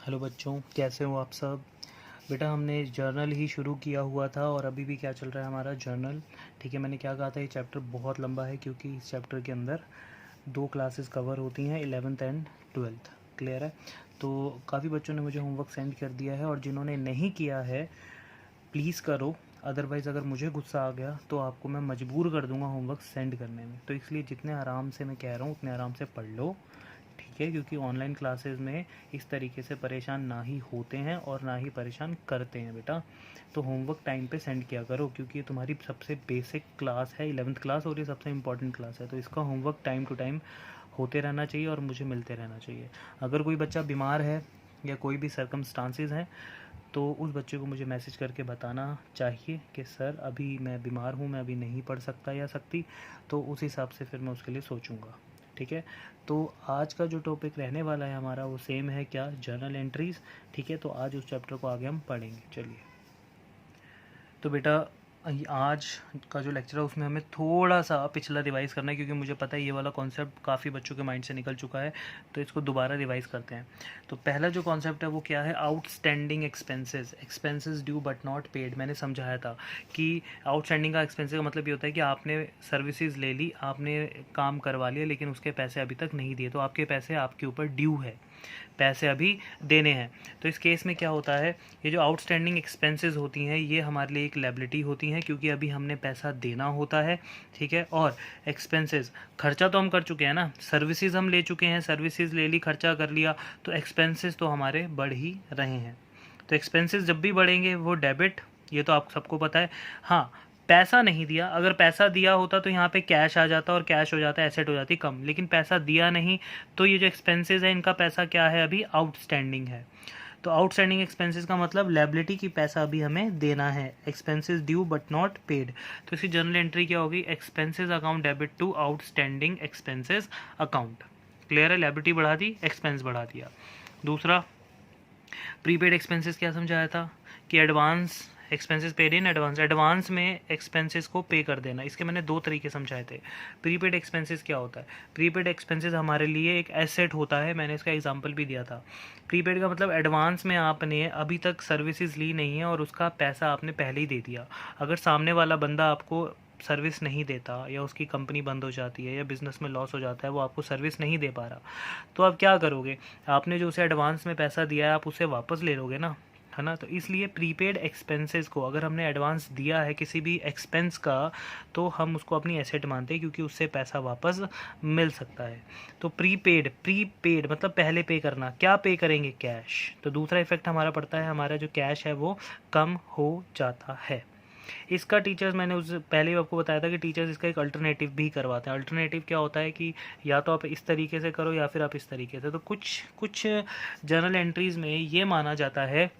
Hello बच्चों, कैसे हो आप सब। बेटा हमने जर्नल ही शुरू किया हुआ था और अभी भी क्या चल रहा है हमारा जर्नल। ठीक है, मैंने क्या कहा था, ये चैप्टर बहुत लंबा है क्योंकि इस चैप्टर के अंदर 2 क्लासेस कवर होती हैं, 11th एंड 12th। क्लियर है। तो काफ़ी बच्चों ने मुझे होमवर्क सेंड कर दिया है और जिन्होंने नहीं किया है प्लीज़ करो, अदरवाइज़ अगर मुझे गुस्सा आ गया तो आपको मैं मजबूर कर दूंगा होमवर्क सेंड करने में। तो इसलिए जितने आराम से मैं कह रहा हूँ उतने आराम से पढ़ लो। ठीक है, क्योंकि ऑनलाइन क्लासेस में इस तरीके से परेशान ना ही होते हैं और ना ही परेशान करते हैं बेटा। तो होमवर्क टाइम पे सेंड किया करो क्योंकि ये तुम्हारी सबसे बेसिक क्लास है, 11th क्लास, और ये सबसे इम्पॉर्टेंट क्लास है। तो इसका होमवर्क टाइम टू टाइम होते रहना चाहिए और मुझे मिलते रहना चाहिए। अगर कोई बच्चा बीमार है या कोई भी सर्कमस्टांसेस हैं तो उस बच्चे को मुझे मैसेज करके बताना चाहिए कि सर अभी मैं बीमार हूँ, मैं अभी नहीं पढ़ सकता या सकती। तो उस हिसाब से फिर मैं उसके लिए सोचूंगा। ठीक है। तो आज का जो टॉपिक रहने वाला है हमारा वो सेम है, क्या, जर्नल एंट्रीज़। ठीक है, तो आज उस चैप्टर को आगे हम पढ़ेंगे। चलिए। तो बेटा आज का जो लेक्चर है उसमें हमें थोड़ा सा पिछला रिवाइज़ करना है क्योंकि मुझे पता है ये वाला कॉन्सेप्ट काफ़ी बच्चों के माइंड से निकल चुका है। तो इसको दोबारा रिवाइज़ करते हैं। तो पहला जो कॉन्सेप्ट है वो क्या है, outstanding expenses, expenses due but not paid. मैंने समझाया था कि आउटस्टैंडिंग का एक्सपेंसेस का मतलब ये होता है कि आपने सर्विसेज ले ली, आपने काम करवा लिया लेकिन उसके पैसे अभी तक नहीं दिए, तो आपके पैसे आपके ऊपर ड्यू है, पैसे अभी देने हैं। तो इस केस में क्या होता है, ये जो आउटस्टैंडिंग एक्सपेंसेस होती हैं ये हमारे लिए एक लायबिलिटी होती हैं क्योंकि अभी हमने पैसा देना होता है। ठीक है। और एक्सपेंसेस, खर्चा तो हम कर चुके हैं ना, सर्विसेज हम ले चुके हैं, सर्विसेज ले ली, खर्चा कर लिया, तो एक्सपेंसेस तो हमारे बढ़ ही रहे हैं। तो एक्सपेंसेस जब भी बढ़ेंगे वो डेबिट, ये तो आप सबको पता है। हाँ, पैसा नहीं दिया, अगर पैसा दिया होता तो यहाँ पे कैश आ जाता और कैश हो जाता, एसेट हो जाती कम, लेकिन पैसा दिया नहीं तो ये जो एक्सपेंसेस है इनका पैसा क्या है, अभी आउटस्टैंडिंग है। तो आउटस्टैंडिंग एक्सपेंसेस का मतलब लायबिलिटी की पैसा अभी हमें देना है, expenses due but not paid. तो इसकी जर्नल एंट्री क्या होगी, expenses account debit to outstanding expenses account. Clear है, लायबिलिटी बढ़ा दी, एक्सपेंस बढ़ा दिया। दूसरा, प्रीपेड एक्सपेंसेस क्या समझाया था कि advance expenses paid in advance, advance में एक्सपेंसेस को पे कर देना। इसके मैंने 2 तरीके समझाए थे। प्रीपेड एक्सपेंसेस क्या होता है, प्रीपेड एक्सपेंसेस हमारे लिए एक एसेट होता है, मैंने इसका एग्जांपल भी दिया था। प्रीपेड का मतलब एडवांस में आपने अभी तक सर्विसेज ली नहीं है और उसका पैसा आपने पहले ही दे दिया। अगर सामने वाला बंदा आपको सर्विस नहीं देता या उसकी कंपनी बंद हो जाती है या बिज़नेस में लॉस हो जाता है, वो आपको सर्विस नहीं दे पा रहा, तो आप क्या करोगे, आपने जो उसे एडवांस में पैसा दिया है आप उसे वापस ले लोगे ना, है ना। तो इसलिए प्रीपेड एक्सपेंसेस को, अगर हमने एडवांस दिया है किसी भी एक्सपेंस का, तो हम उसको अपनी एसेट मानते हैं क्योंकि उससे पैसा वापस मिल सकता है। तो प्रीपेड, प्रीपेड मतलब पहले पे करना, क्या पे करेंगे, कैश। तो दूसरा इफेक्ट हमारा पड़ता है, हमारा जो कैश है वो कम हो जाता है। इसका टीचर्स, मैंने उस पहले ही आपको बताया था कि टीचर्स इसका एक अल्टरनेटिव भी करवाते हैं। अल्टरनेटिव क्या होता है कि या तो आप इस तरीके से करो या फिर आप इस तरीके से। तो कुछ कुछ जर्नल एंट्रीज़ में ये माना जाता है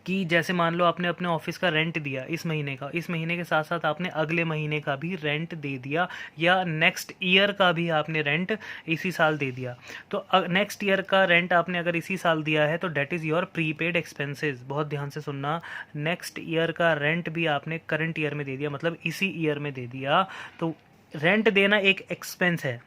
कि जैसे मान लो आपने अपने ऑफिस का रेंट दिया इस महीने का, इस महीने के साथ साथ आपने अगले महीने का भी रेंट दे दिया या नेक्स्ट ईयर का भी आपने रेंट इसी साल दे दिया। तो नेक्स्ट ईयर का रेंट आपने अगर इसी साल दिया है तो that is your prepaid expenses. बहुत ध्यान से सुनना, नेक्स्ट ईयर का रेंट भी आपने करंट ईयर में दे दिया, मतलब इसी ईयर में दे दिया। तो रेंट देना एक एक्सपेंस है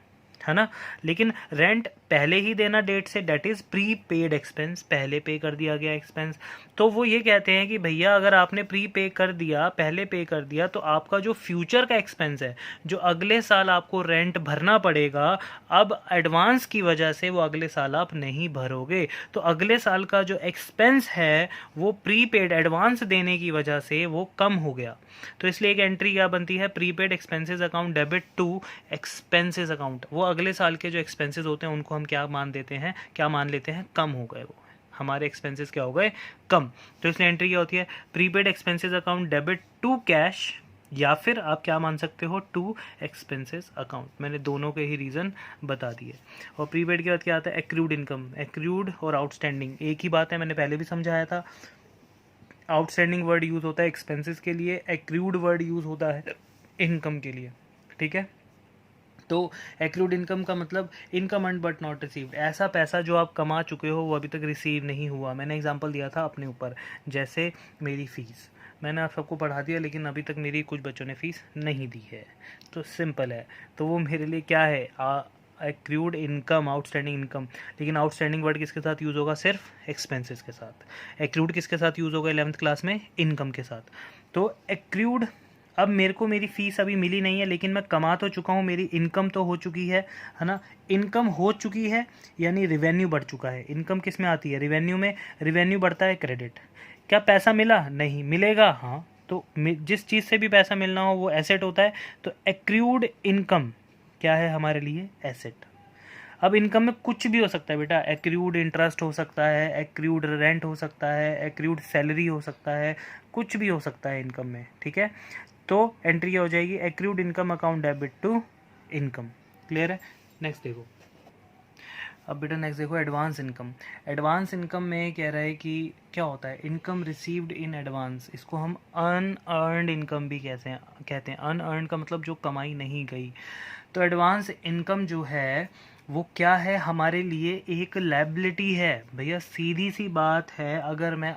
ना, लेकिन रेंट पहले ही देना डेट से, that is prepaid expense, पहले पे कर दिया गया एक्सपेंस। तो वो ये कहते हैं कि भैया अगर आपने प्री पे कर दिया, पहले पे कर दिया, तो आपका जो फ्यूचर का एक्सपेंस है, जो अगले साल आपको रेंट भरना पड़ेगा, अब एडवांस की वजह से वो अगले साल आप नहीं भरोगे। तो अगले साल का जो एक्सपेंस है वो प्री पेड, एडवांस देने की वजह से वो कम हो गया। तो इसलिए एक एंट्री क्या बनती है, prepaid expenses account debit to expenses account. वो अगले साल के जो एक्सपेंसेस होते हैं उनको हम क्या मान देते हैं, क्या मान लेते हैं, कम हो गए, वो हमारे एक्सपेंसेस क्या हो गए, कम। तो इसलिए एंट्री क्या होती है, prepaid expenses account debit to cash, या फिर आप क्या मान सकते हो, टू एक्सपेंसेस अकाउंट। मैंने दोनों के ही रीज़न बता दिए। और प्रीपेड के बाद क्या आता है, एक्रूड इनकम। एक्रूड और आउटस्टैंडिंग एक ही बात है, मैंने पहले भी समझाया था। आउटस्टैंडिंग वर्ड यूज़ होता है एक्सपेंसेस के लिए, एक्रूड वर्ड यूज़ होता है इनकम के लिए। ठीक है। तो एक्रूड इनकम का मतलब income earned but not received, ऐसा पैसा जो आप कमा चुके हो वो अभी तक रिसीव नहीं हुआ। मैंने एग्जांपल दिया था अपने ऊपर, जैसे मेरी फ़ीस मैंने आप सबको पढ़ा दिया लेकिन अभी तक मेरी कुछ बच्चों ने फ़ीस नहीं दी है, तो सिंपल है। तो वो मेरे लिए क्या है, एक्रूड इनकम, आउटस्टैंडिंग इनकम, लेकिन आउटस्टैंडिंग वर्ड किसके साथ यूज़ होगा? सिर्फ एक्सपेंसेस के साथ। एक्रूड किसके साथ यूज़ होगा 11th क्लास में? इनकम के साथ। तो एक्रूड, अब मेरे को मेरी फ़ीस अभी मिली नहीं है, लेकिन मैं कमा तो चुका हूँ, मेरी इनकम तो हो चुकी है ना? इनकम हो चुकी है यानी रिवेन्यू बढ़ चुका है। इनकम किस में आती है? रिवेन्यू में। रिवेन्यू बढ़ता है क्रेडिट। क्या पैसा मिला? नहीं। मिलेगा? हाँ। तो जिस चीज़ से भी पैसा मिलना हो वो एसेट होता है। तो एक्रूड इनकम क्या है हमारे लिए? एसेट। अब इनकम में कुछ भी हो सकता है बेटा, एक्रूड इंटरेस्ट हो सकता है, एक्रूड रेंट हो सकता है, एक्रूड सैलरी हो सकता है, कुछ भी हो सकता है इनकम में, ठीक है। तो एंट्री क्या हो जाएगी? Accrued income account debit to income. Clear है? नेक्स्ट देखो, अब बेटा नेक्स्ट देखो एडवांस इनकम। एडवांस इनकम में कह रहा है कि क्या होता है? इनकम रिसीव्ड इन एडवांस, इसको हम अनअर्नड इनकम भी कहते हैं। अनअर्नड का मतलब जो कमाई नहीं गई। तो एडवांस इनकम जो है वो क्या है हमारे लिए? एक लायबिलिटी है भैया, सीधी सी बात है। अगर मैं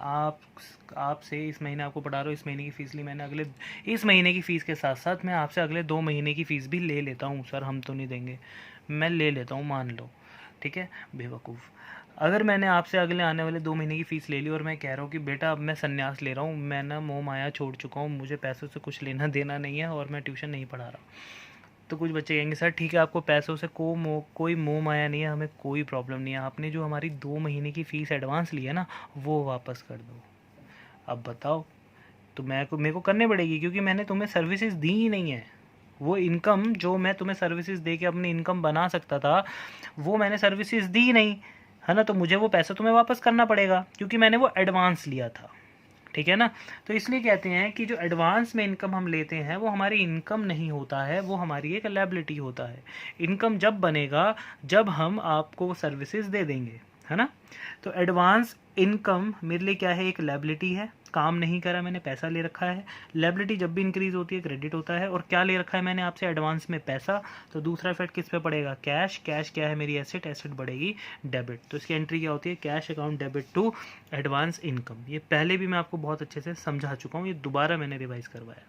आपसे इस महीने आपको पढ़ा रहा हूँ, इस महीने की फ़ीस ली मैंने, अगले इस महीने की फ़ीस के साथ साथ मैं आपसे अगले 2 महीने की फ़ीस भी ले लेता हूँ। सर हम तो नहीं देंगे, मैं ले लेता हूँ, मान लो, ठीक है बेवकूफ़। अगर मैंने आपसे अगले आने वाले 2 महीने की फ़ीस ले ली और मैं कह रहा हूँ कि बेटा अब मैं संन्यास ले रहा हूँ, मैं ना मोह माया छोड़ चुका हूँ, मुझे पैसों से कुछ लेना देना नहीं है और मैं ट्यूशन नहीं पढ़ा रहा, तो कुछ बच्चे कहेंगे सर ठीक है आपको पैसों से कोई मोह माया नहीं है, हमें कोई प्रॉब्लम नहीं है, आपने जो हमारी 2 महीने की फ़ीस एडवांस ली है ना वो वापस कर दो। अब बताओ, तो मेरे को करनी पड़ेगी क्योंकि मैंने तुम्हें सर्विसेज दी ही नहीं है। वो इनकम जो मैं तुम्हें सर्विसेज दे के अपनी इनकम बना सकता था वो मैंने सर्विसेज दी नहीं, है ना? तो मुझे वो पैसा तुम्हें वापस करना पड़ेगा क्योंकि मैंने वो एडवांस लिया था, ठीक है ना? तो इसलिए कहते हैं कि जो एडवांस में इनकम हम लेते हैं वो हमारी इनकम नहीं होता है, वो हमारी एक लायबिलिटी होता है। इनकम जब बनेगा जब हम आपको सर्विसेज दे देंगे, है ना? तो एडवांस इनकम मेरे लिए क्या है? एक लायबिलिटी है। काम नहीं करा मैंने, पैसा ले रखा है। लायबिलिटी जब भी इंक्रीज होती है क्रेडिट होता है। और क्या ले रखा है मैंने आपसे? एडवांस में पैसा। तो दूसरा इफेक्ट किस पे पड़ेगा? कैश। कैश क्या है? मेरी एसेट। एसेट बढ़ेगी डेबिट। तो इसकी एंट्री क्या होती है? Cash account debit to advance income. ये पहले भी मैं आपको बहुत अच्छे से समझा चुका हूँ, ये दोबारा मैंने रिवाइज करवाया।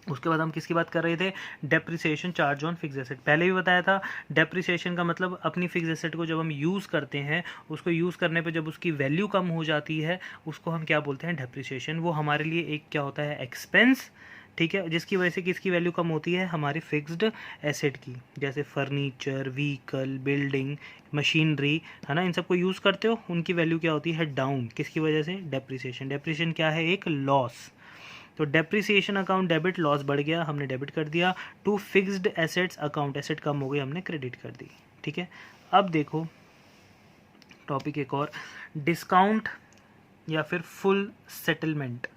उसके बाद हम किसकी बात कर रहे थे? Depreciation charge on fix asset. पहले भी बताया था डेप्रिसिएशन का मतलब अपनी फिक्स एसेट को जब हम यूज़ करते हैं, उसको यूज़ करने पे जब उसकी वैल्यू कम हो जाती है उसको हम क्या बोलते हैं? डेप्रिसिएशन। वो हमारे लिए एक क्या होता है? एक्सपेंस, ठीक है, जिसकी वजह से किसकी वैल्यू कम होती है? हमारी फिक्स्ड एसेट की। जैसे फर्नीचर, व्हीकल, बिल्डिंग, मशीनरी, है ना, इन सबको यूज़ करते हो, उनकी वैल्यू क्या होती है? डाउन। किसकी वजह से? डेप्रिसिएशन। डेप्रिसिएशन क्या है? एक लॉस। तो डेप्रिसिएशन अकाउंट डेबिट, लॉस बढ़ गया हमने डेबिट कर दिया। To fixed assets account, asset कम हो गई हमने क्रेडिट कर दी, ठीक है। अब देखो टॉपिक एक और, डिस्काउंट या फिर फुल सेटलमेंट।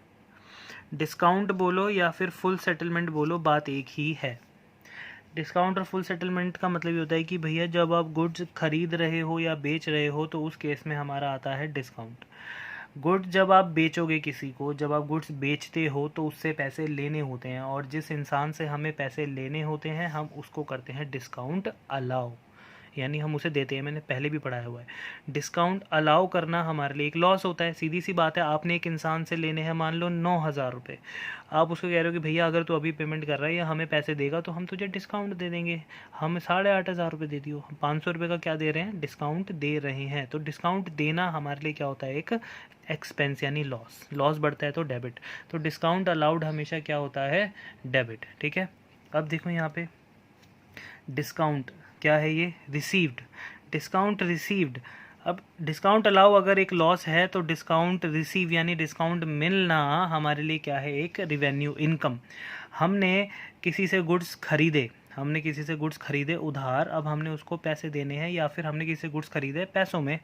डिस्काउंट बोलो या फिर फुल सेटलमेंट बोलो, बात एक ही है। डिस्काउंट और फुल सेटलमेंट का मतलब ये होता है कि भैया जब आप गुड्स खरीद रहे हो या बेच रहे हो तो उस केस में हमारा आता है डिस्काउंट। गुड्स जब आप बेचोगे किसी को, जब आप गुड्स बेचते हो तो उससे पैसे लेने होते हैं और जिस इंसान से हमें पैसे लेने होते हैं हम उसको करते हैं डिस्काउंट अलाउ, यानी हम उसे देते हैं। मैंने पहले भी पढ़ाया हुआ है। डिस्काउंट अलाउ करना हमारे लिए एक लॉस होता है। सीधी सी बात है, आपने एक इंसान से लेने हैं मान लो 9,000 रुपये, आप उसको कह रहे हो कि भैया अगर तू अभी पेमेंट कर रहा है या हमें पैसे देगा तो हम तुझे डिस्काउंट दे देंगे, हम 8,500 रुपये दे दियो। हम 500 रुपये का क्या दे रहे हैं? डिस्काउंट दे रहे हैं। तो डिस्काउंट देना हमारे लिए क्या होता है? एक एक्सपेंस यानी लॉस। लॉस बढ़ता है तो डेबिट। तो डिस्काउंट अलाउड हमेशा क्या होता है? डेबिट, ठीक है। अब देखो यहाँ पे डिस्काउंट क्या है? ये रिसीव्ड। Discount received. अब डिस्काउंट अलाउ अगर एक लॉस है तो डिस्काउंट रिसीव यानी डिस्काउंट मिलना हमारे लिए क्या है? एक रिवेन्यू, इनकम। हमने किसी से गुड्स खरीदे, हमने किसी से गुड्स खरीदे उधार, अब हमने उसको पैसे देने हैं, या फिर हमने किसी से गुड्स खरीदे पैसों में।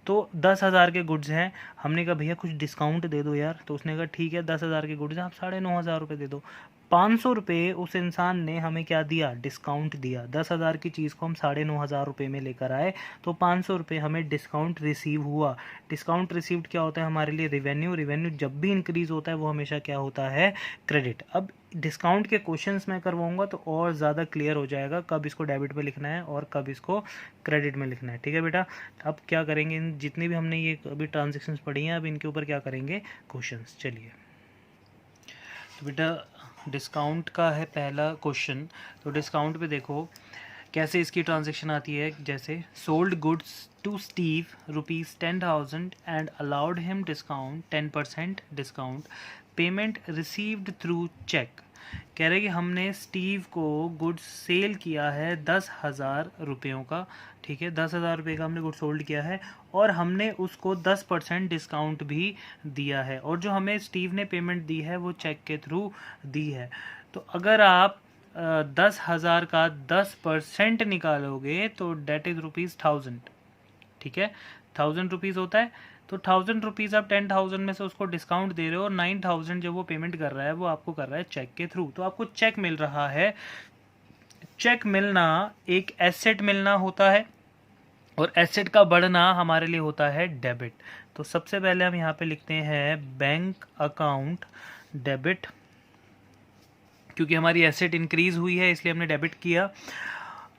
तो 10,000 के गुड्स हैं, हमने कहा भैया कुछ डिस्काउंट दे दो यार, तो उसने कहा ठीक है 10,000 के गुड्स हैं, आप 9,500 रुपये दे दो। 500 रुपये उस इंसान ने हमें क्या दिया? डिस्काउंट दिया। 10,000 की चीज़ को हम 9,500 रुपये में लेकर आए तो 500 रुपये हमें डिस्काउंट रिसीव हुआ। डिस्काउंट रिसीव्ड क्या होता है हमारे लिए? रिवेन्यू। रिवेन्यू जब भी इंक्रीज़ होता है वो हमेशा क्या होता है? क्रेडिट। अब डिस्काउंट के क्वेश्चंस मैं करवाऊंगा तो और ज़्यादा क्लियर हो जाएगा कब इसको डेबिट में लिखना है और कब इसको क्रेडिट में लिखना है, ठीक है बेटा। अब क्या करेंगे, इन जितनी भी हमने ये अभी ट्रांजेक्शन्स पढ़ी हैं अब इनके ऊपर क्या करेंगे? क्वेश्चंस। चलिए तो बेटा डिस्काउंट का है पहला क्वेश्चन। तो डिस्काउंट पे देखो, कैसे इसकी ट्रांजेक्शन आती है, जैसे sold goods to Steve ₹10,000 and allowed him discount 10% discount, payment received through cheque. कह रहे कि हमने स्टीव को गुड्स सेल किया है 10,000 रुपयों का, ठीक है, 10,000 रुपये का हमने गुड्स सोल्ड किया है और हमने उसको 10% डिस्काउंट भी दिया है, और जो हमें स्टीव ने पेमेंट दी है वो चेक के थ्रू दी है। तो अगर आप 10,000 का 10% निकालोगे तो डेट इज ₹1000, ठीक है, 1000 रुपीज़ होता है। तो 1000 रुपीज़ आप 10,000 में से उसको डिस्काउंट दे रहे हो और 9,000 जो वो पेमेंट कर रहा है वो आपको कर रहा है चेक के थ्रू, तो आपको चेक मिल रहा है। चेक मिलना एक एसेट मिलना होता है और एसेट का बढ़ना हमारे लिए होता है डेबिट। तो सबसे पहले हम यहाँ पे लिखते हैं बैंक अकाउंट डेबिट, क्योंकि हमारी एसेट इंक्रीज हुई है इसलिए हमने डेबिट किया।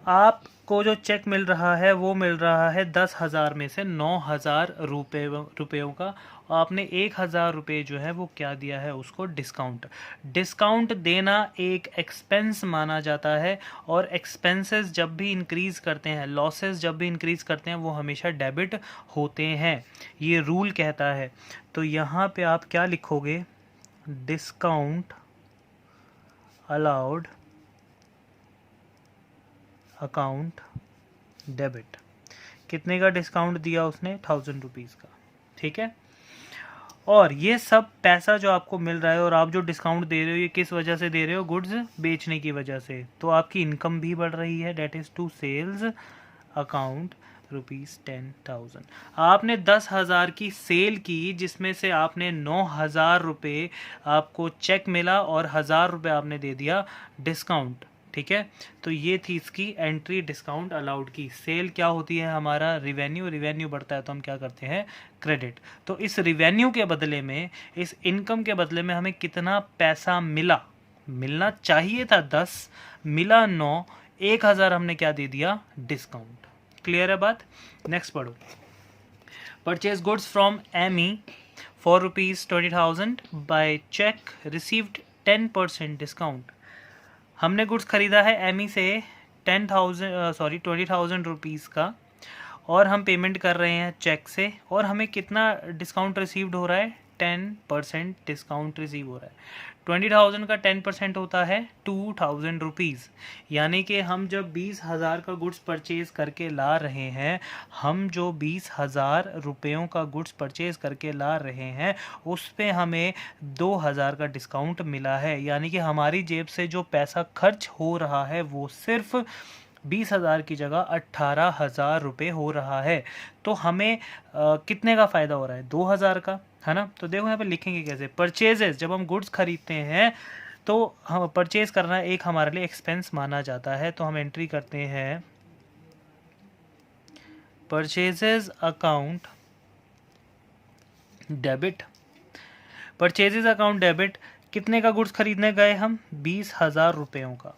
आपको जो चेक मिल रहा है वो मिल रहा है 10,000 में से 9,000 रुपयों का, और आपने 1,000 रुपये जो है वो क्या दिया है उसको डिस्काउंट। डिस्काउंट देना एक एक्सपेंस माना जाता है, और एक्सपेंसेस जब भी इंक्रीज करते हैं, लॉसेस जब भी इंक्रीज करते हैं वो हमेशा डेबिट होते हैं, ये रूल कहता है। तो यहाँ पे आप क्या लिखोगे, डिस्काउंट अलाउड अकाउंट डेबिट। कितने का डिस्काउंट दिया उसने, 1000 रुपीज़ का, ठीक है। और ये सब पैसा जो आपको मिल रहा है और आप जो डिस्काउंट दे रहे हो ये किस वजह से दे रहे हो, गुड्स बेचने की वजह से, तो आपकी इनकम भी बढ़ रही है, that is to sales account ₹10,000। आपने 10,000 की सेल की जिसमें से आपने 9,000 रुपये आपको चेक मिला और 1,000 रुपये आपने दे दिया डिस्काउंट, ठीक है। तो ये थी इसकी एंट्री डिस्काउंट अलाउड की। सेल क्या होती है, हमारा रिवेन्यू, रिवेन्यू बढ़ता है तो हम क्या करते हैं, क्रेडिट। तो इस रिवेन्यू के बदले में, इस इनकम के बदले में हमें कितना पैसा मिला, मिलना चाहिए था 10, मिला 9, 1,000 हमने क्या दे दिया, डिस्काउंट। क्लियर है बात। नेक्स्ट पढ़ो, purchase goods from Amy for ₹20,000 by cheque received 10% discount. हमने गुड्स खरीदा है एमी से 20,000 रुपीज़ का, और हम पेमेंट कर रहे हैं चेक से, और हमें कितना डिस्काउंट रिसीव्ड हो रहा है, 10% डिस्काउंट रिसीव हो रहा है। 20,000 का 10% होता है 2,000 रुपीज़, यानी कि हम जब 20,000 का गुड्स परचेज करके ला रहे हैं, हम जो 20,000 रुपयों का गुड्स परचेज करके ला रहे हैं उस पे हमें 2,000 का डिस्काउंट मिला है, यानी कि हमारी जेब से जो पैसा खर्च हो रहा है वो सिर्फ 20,000 की जगह 18,000 रुपये हो रहा है। तो हमें कितने का फ़ायदा हो रहा है, 2,000 का, है ना। तो देखो यहाँ पे लिखेंगे कैसे, परचेजेस, जब हम गुड्स खरीदते हैं तो हम परचेज करना एक हमारे लिए एक्सपेंस माना जाता है, तो हम एंट्री करते हैं purchases account debit. Purchases account debit, कितने का गुड्स खरीदने गए हम, 20,000 रुपयों का।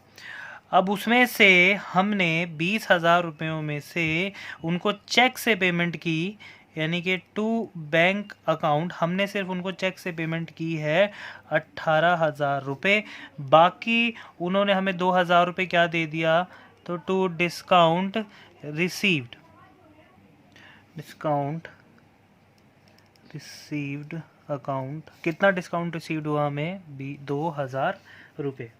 अब उसमें से हमने 20,000 रुपयों में से उनको चेक से पेमेंट की, यानी कि टू बैंक अकाउंट हमने सिर्फ उनको चेक से पेमेंट की है 18,000 रुपये, बाकी उन्होंने हमें 2,000 रुपये क्या दे दिया, तो to discount received, discount received account, कितना डिस्काउंट रिसीव्ड हुआ हमें, 2,000 रुपये।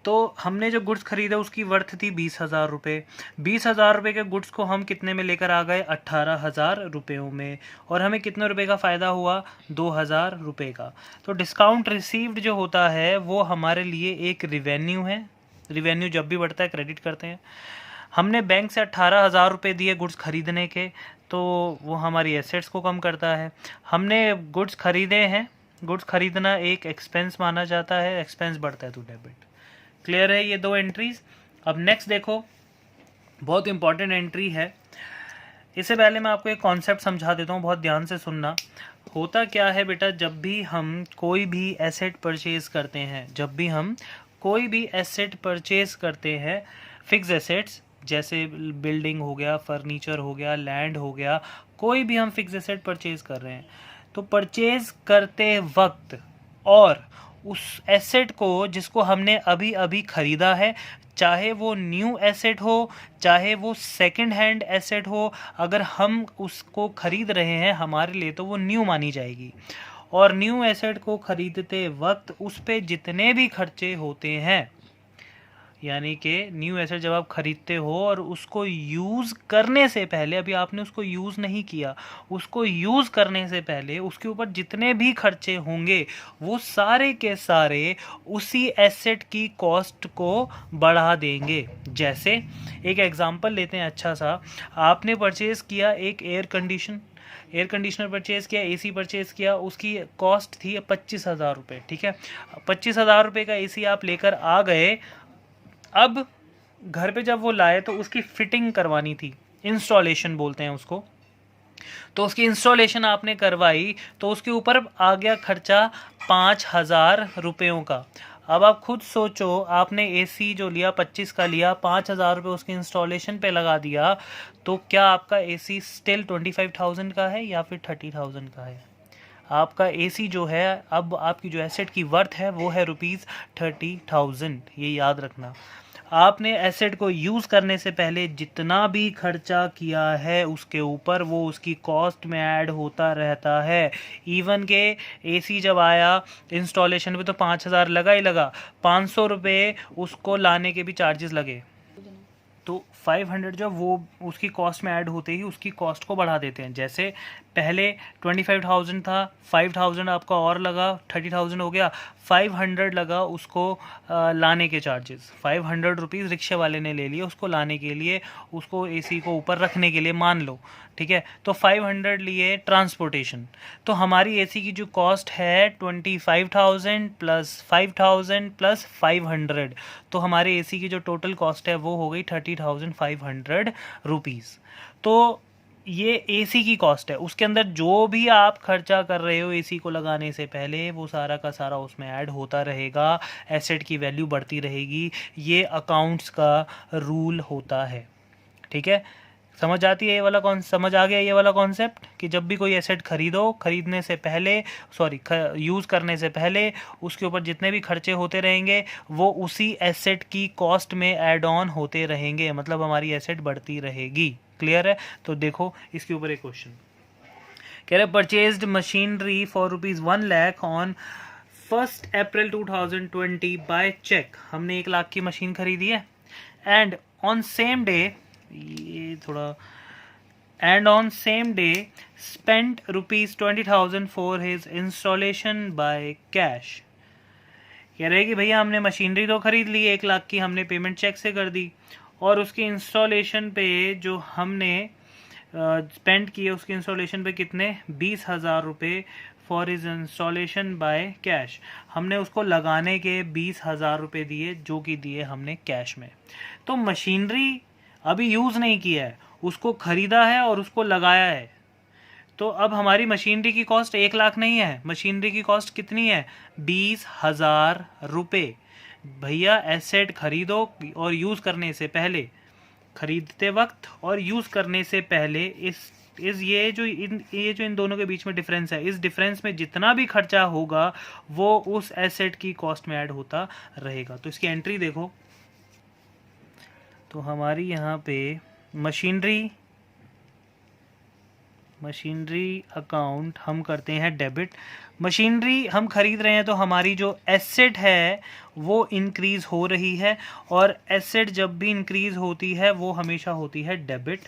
तो हमने जो गुड्स खरीदा उसकी वर्थ थी 20,000 रुपये। 20,000 रुपये के गुड्स को हम कितने में लेकर आ गए, 18,000 रुपयों में, और हमें कितने रुपए का फ़ायदा हुआ, 2,000 रुपये का। तो डिस्काउंट रिसीव्ड जो होता है वो हमारे लिए एक रिवेन्यू है। रिवेन्यू जब भी बढ़ता है क्रेडिट करते हैं। हमने बैंक से 18,000 रुपये दिए गुड्स खरीदने के, तो वो हमारी एसेट्स को कम करता है। हमने गुड्स खरीदे हैं, गुड्स खरीदना एक एक्सपेंस माना जाता है, एक्सपेंस बढ़ता है तो डेबिट। क्लियर है ये दो एंट्रीज। अब नेक्स्ट देखो, बहुत इंपॉर्टेंट एंट्री है। इससे पहले मैं आपको एक कॉन्सेप्ट समझा देता हूँ, बहुत ध्यान से सुनना। होता क्या है बेटा, जब भी हम कोई भी एसेट परचेज करते हैं, जब भी हम कोई भी एसेट परचेज करते हैं, फिक्स एसेट्स जैसे बिल्डिंग हो गया, फर्नीचर हो गया, लैंड हो गया, कोई भी हम फिक्स एसेट परचेज कर रहे हैं, तो परचेज करते वक्त और उस एसेट को जिसको हमने अभी अभी ख़रीदा है, चाहे वो न्यू एसेट हो चाहे वो सेकंड हैंड एसेट हो, अगर हम उसको खरीद रहे हैं हमारे लिए तो वो न्यू मानी जाएगी। और न्यू एसेट को खरीदते वक्त उस पे जितने भी खर्चे होते हैं, यानी कि न्यू एसेट जब आप खरीदते हो और उसको यूज़ करने से पहले, अभी आपने उसको यूज़ नहीं किया, उसको यूज़ करने से पहले उसके ऊपर जितने भी खर्चे होंगे वो सारे के सारे उसी एसेट की कॉस्ट को बढ़ा देंगे। जैसे एक एग्जांपल लेते हैं अच्छा सा, आपने परचेज़ किया एक एयर कंडीशनर परचेज़ किया, एसी परचेज़ किया, उसकी कॉस्ट थी 25,000 रुपये, ठीक है। 25,000 रुपये का एसी आप लेकर आ गए। अब घर पे जब वो लाए तो उसकी फिटिंग करवानी थी, इंस्टॉलेशन बोलते हैं उसको। तो उसकी इंस्टॉलेशन आपने करवाई तो उसके ऊपर आ गया खर्चा 5,000 रुपयों का। अब आप खुद सोचो, आपने एसी जो लिया 25 का लिया, 5,000 रुपये उसकी इंस्टॉलेशन पे लगा दिया, तो क्या आपका एसी स्टिल 25,000 का है या फिर 30,000 का है? आपका एसी जो है, अब आपकी जो एसेट की वर्थ है वो है ₹30,000। ये याद रखना। आपने एसेट को यूज़ करने से पहले जितना भी खर्चा किया है उसके ऊपर वो उसकी कॉस्ट में ऐड होता रहता है। इवन के एसी जब आया इंस्टॉलेशन पे तो 5,000 लगा ही लगा, 500 रुपये उसको लाने के भी चार्जेस लगे, तो 500 जब वो उसकी कॉस्ट में ऐड होते ही उसकी कॉस्ट को बढ़ा देते हैं। जैसे पहले 25,000 था, 5,000 आपका और लगा, 30,000 हो गया, 500 लगा उसको लाने के चार्जेस, 500 रुपीज़ रिक्शे वाले ने ले लिए उसको लाने के लिए, उसको एसी को ऊपर रखने के लिए, मान लो, ठीक है। तो 500 लिए ट्रांसपोर्टेशन, तो हमारी एसी की जो कॉस्ट है 25,000 प्लस 5,000 प्लस 500, तो हमारे एसी की जो टोटल कॉस्ट है वो हो गई 30,500 रुपीज़। तो ये एसी की कॉस्ट है, उसके अंदर जो भी आप खर्चा कर रहे हो एसी को लगाने से पहले वो सारा का सारा उसमें ऐड होता रहेगा, एसेट की वैल्यू बढ़ती रहेगी। ये अकाउंट्स का रूल होता है, ठीक है। समझ आती है ये वाला समझ आ गया ये वाला कॉन्सेप्ट कि जब भी कोई एसेट खरीदो, खरीदने से पहले यूज़ करने से पहले उसके ऊपर जितने भी खर्चे होते रहेंगे वो उसी एसेट की कॉस्ट में ऐड ऑन होते रहेंगे, मतलब हमारी एसेट बढ़ती रहेगी। क्लियर है? तो देखो इसके ऊपर एक क्वेश्चन कह रहे purchased machinery for ₹1 lakh on 1 April 2020 by cheque. हमने 1 लाख की मशीन खरीदी है एंड ऑन सेम डे, ये थोड़ा, and on same day spent ₹20,000 for his installation by cash. कह रहे कि भैया हमने मशीनरी तो खरीद ली 1 लाख की, हमने पेमेंट चेक से कर दी और उसकी इंस्टॉलेशन पे जो हमने स्पेंड किए उसकी इंस्टॉलेशन पे कितने 20,000 रुपये for is installation by cash. हमने उसको लगाने के 20,000 रुपये दिए जो कि दिए हमने कैश में। तो मशीनरी अभी यूज़ नहीं किया है, उसको ख़रीदा है और उसको लगाया है। तो अब हमारी मशीनरी की कॉस्ट 1 लाख नहीं है, मशीनरी की कॉस्ट कितनी है 20,000 रुपये। भैया एसेट खरीदो और यूज़ करने से पहले, खरीदते वक्त और यूज़ करने से पहले ये जो इन दोनों के बीच में डिफरेंस है, इस डिफरेंस में जितना भी खर्चा होगा वो उस एसेट की कॉस्ट में ऐड होता रहेगा। तो इसकी एंट्री देखो, तो हमारी यहाँ पे मशीनरी अकाउंट हम करते हैं डेबिट। मशीनरी हम खरीद रहे हैं तो हमारी जो एसेट है वो इंक्रीज़ हो रही है और एसेट जब भी इंक्रीज़ होती है वो हमेशा होती है डेबिट।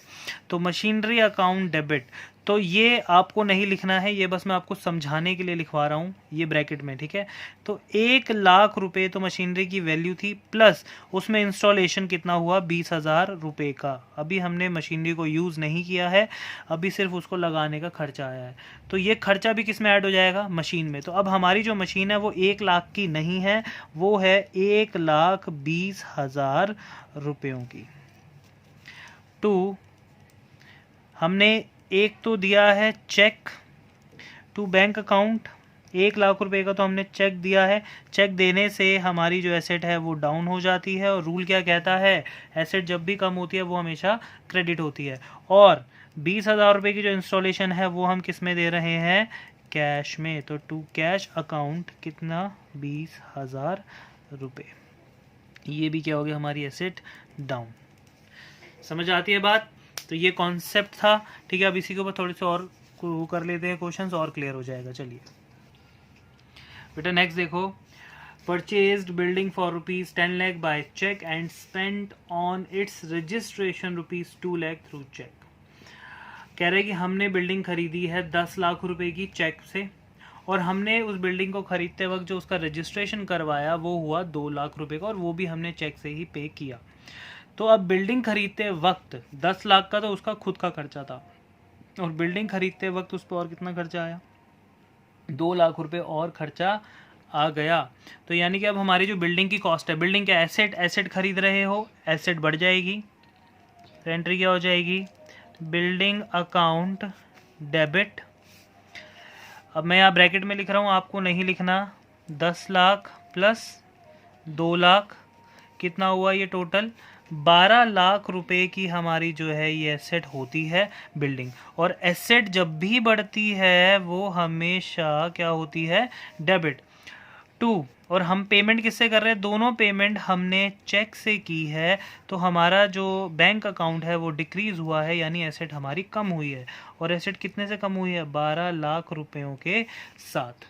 तो मशीनरी अकाउंट डेबिट, तो ये आपको नहीं लिखना है, ये बस मैं आपको समझाने के लिए लिखवा रहा हूँ ये ब्रैकेट में, ठीक है। तो 1 लाख रुपए तो मशीनरी की वैल्यू थी, प्लस उसमें इंस्टॉलेशन कितना हुआ 20,000 रुपये का। अभी हमने मशीनरी को यूज़ नहीं किया है, अभी सिर्फ उसको लगाने का खर्चा आया है, तो ये खर्चा भी किस में ऐड हो जाएगा मशीन में। तो अब हमारी जो मशीन है वो 1 लाख की नहीं है, वो है 1,20,000 रुपयों की। टू, हमने एक तो दिया है cheque to bank account, 1 lakh रुपए का तो हमने चेक दिया है। चेक देने से हमारी जो एसेट है वो डाउन हो जाती है और रूल क्या कहता है, एसेट जब भी कम होती है वो हमेशा क्रेडिट होती है। और 20,000 रुपये की जो इंस्टॉलेशन है वो हम किस में दे रहे हैं, कैश में। तो टू कैश अकाउंट कितना 20,000 रुपये। ये भी क्या हो गया हमारी एसेट डाउन। समझ आती है बात? तो ये कॉन्सेप्ट था, ठीक है। अब इसी के ऊपर थोड़े से और वो कर लेते हैं, क्वेश्चंस और क्लियर हो जाएगा। चलिए बेटा नेक्स्ट देखो, purchased building for ₹10 lakh by cheque and spent on its registration ₹2 lakh through cheque. कह रहे कि हमने बिल्डिंग खरीदी है 10 लाख रुपए की चेक से, और हमने उस बिल्डिंग को खरीदते वक्त जो उसका रजिस्ट्रेशन करवाया वो हुआ 2 लाख रुपए का, और वो भी हमने चेक से ही पे किया। तो अब बिल्डिंग खरीदते वक्त 10 लाख का तो उसका खुद का खर्चा था, और बिल्डिंग खरीदते वक्त उस पर और कितना खर्चा आया, 2 लाख रुपए और खर्चा आ गया। तो यानी कि अब हमारी जो बिल्डिंग की कॉस्ट है, बिल्डिंग का एसेट खरीद रहे हो, एसेट बढ़ जाएगी, तो एंट्री क्या हो जाएगी, बिल्डिंग अकाउंट डेबिट। अब मैं यहाँ ब्रैकेट में लिख रहा हूँ, आपको नहीं लिखना। 10 लाख प्लस 2 लाख कितना हुआ, ये टोटल 12 लाख रुपए की हमारी जो है ये एसेट होती है बिल्डिंग। और एसेट जब भी बढ़ती है वो हमेशा क्या होती है, डेबिट टू। और हम पेमेंट किससे कर रहे हैं, दोनों पेमेंट हमने चेक से की है, तो हमारा जो बैंक अकाउंट है वो डिक्रीज हुआ है, यानी एसेट हमारी कम हुई है। और एसेट कितने से कम हुई है, 12 लाख रुपयों के साथ।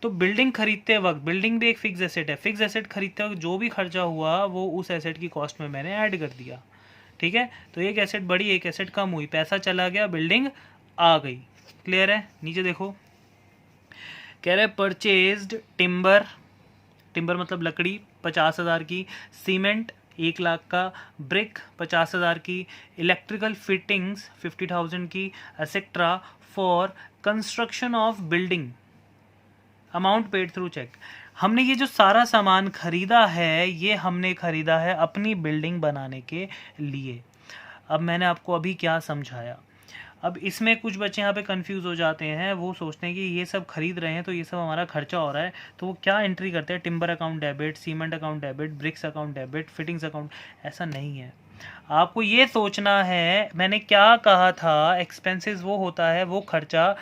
तो बिल्डिंग खरीदते वक्त, बिल्डिंग भी एक फिक्स एसेट है, फिक्स एसेट खरीदते वक्त जो भी खर्चा हुआ वो उस एसेट की कॉस्ट में मैंने ऐड कर दिया, ठीक है। तो एक एसेट बढ़ी, एक एसेट कम हुई, पैसा चला गया, बिल्डिंग आ गई। क्लियर है? नीचे देखो, कह रहे परचेज्ड टिम्बर, टिम्बर मतलब लकड़ी 50,000 की, सीमेंट 1 लाख का, ब्रिक 50,000 की, इलेक्ट्रिकल फिटिंग्स 50,000 की, etcetera for construction of building, amount paid through cheque. हमने ये जो सारा सामान खरीदा है ये हमने खरीदा है अपनी बिल्डिंग बनाने के लिए। अब मैंने आपको अभी क्या समझाया, अब इसमें कुछ बच्चे यहाँ पे कंफ्यूज हो जाते हैं, वो सोचते हैं कि ये सब खरीद रहे हैं तो ये सब हमारा खर्चा हो रहा है, तो वो क्या एंट्री करते हैं, timber account debit, cement account debit, bricks account debit, fittings account. ऐसा नहीं है, आपको ये सोचना है, मैंने क्या कहा था, एक्सपेंसेस वो होता है वो खर्चा